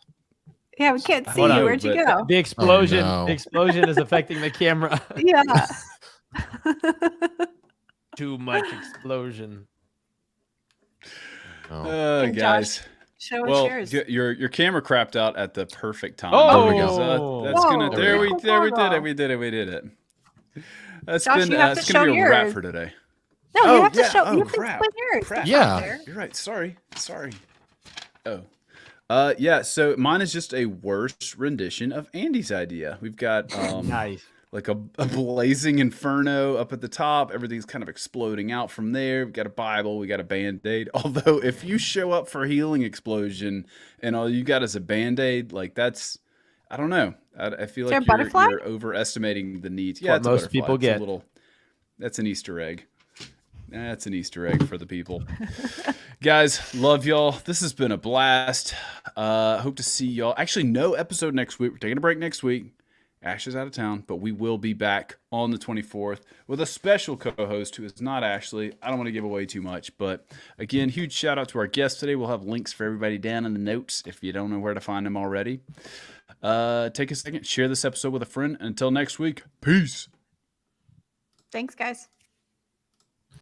Yeah, we can't see Hold you. on, Where'd you but- go? The explosion. no. The explosion is affecting the camera. Yeah. Too much explosion. Oh. Hey, Guys. Show us Well, yours. your camera crapped out at the perfect time. Oh! There we go. That's gonna. Whoa. There we did it. Whoa. We did it. That's Josh, been you have to it's gonna show be a wrap yours. for today. No, Oh, you have to yeah. show. Oh, you have to crap. explain yours. Crap. It's Yeah. not there. You're right. Sorry. Oh. Yeah, so mine is just a worse rendition of Andy's idea. We've got Nice. like a blazing inferno up at the top. Everything's kind of exploding out from there. We've got a Bible. We got a Band-Aid. Although if you show up for Healing Explosion and all you got is a Band-Aid, like that's, I don't know. I feel Is there like a butterfly? you're overestimating the needs. What Yeah, it's a most butterfly. people It's a get. little, that's an Easter egg. That's an Easter egg for the people. Guys, love y'all. This has been a blast. Hope to see y'all. Actually, no episode next week. We're taking a break next week. Ash is out of town, but we will be back on the 24th with a special co-host who is not Ashley. I don't want to give away too much, but again, huge shout out to our guests today. We'll have links for everybody down in the notes if you don't know where to find them already. Take a second, share this episode with a friend. Until next week, peace. Thanks, guys.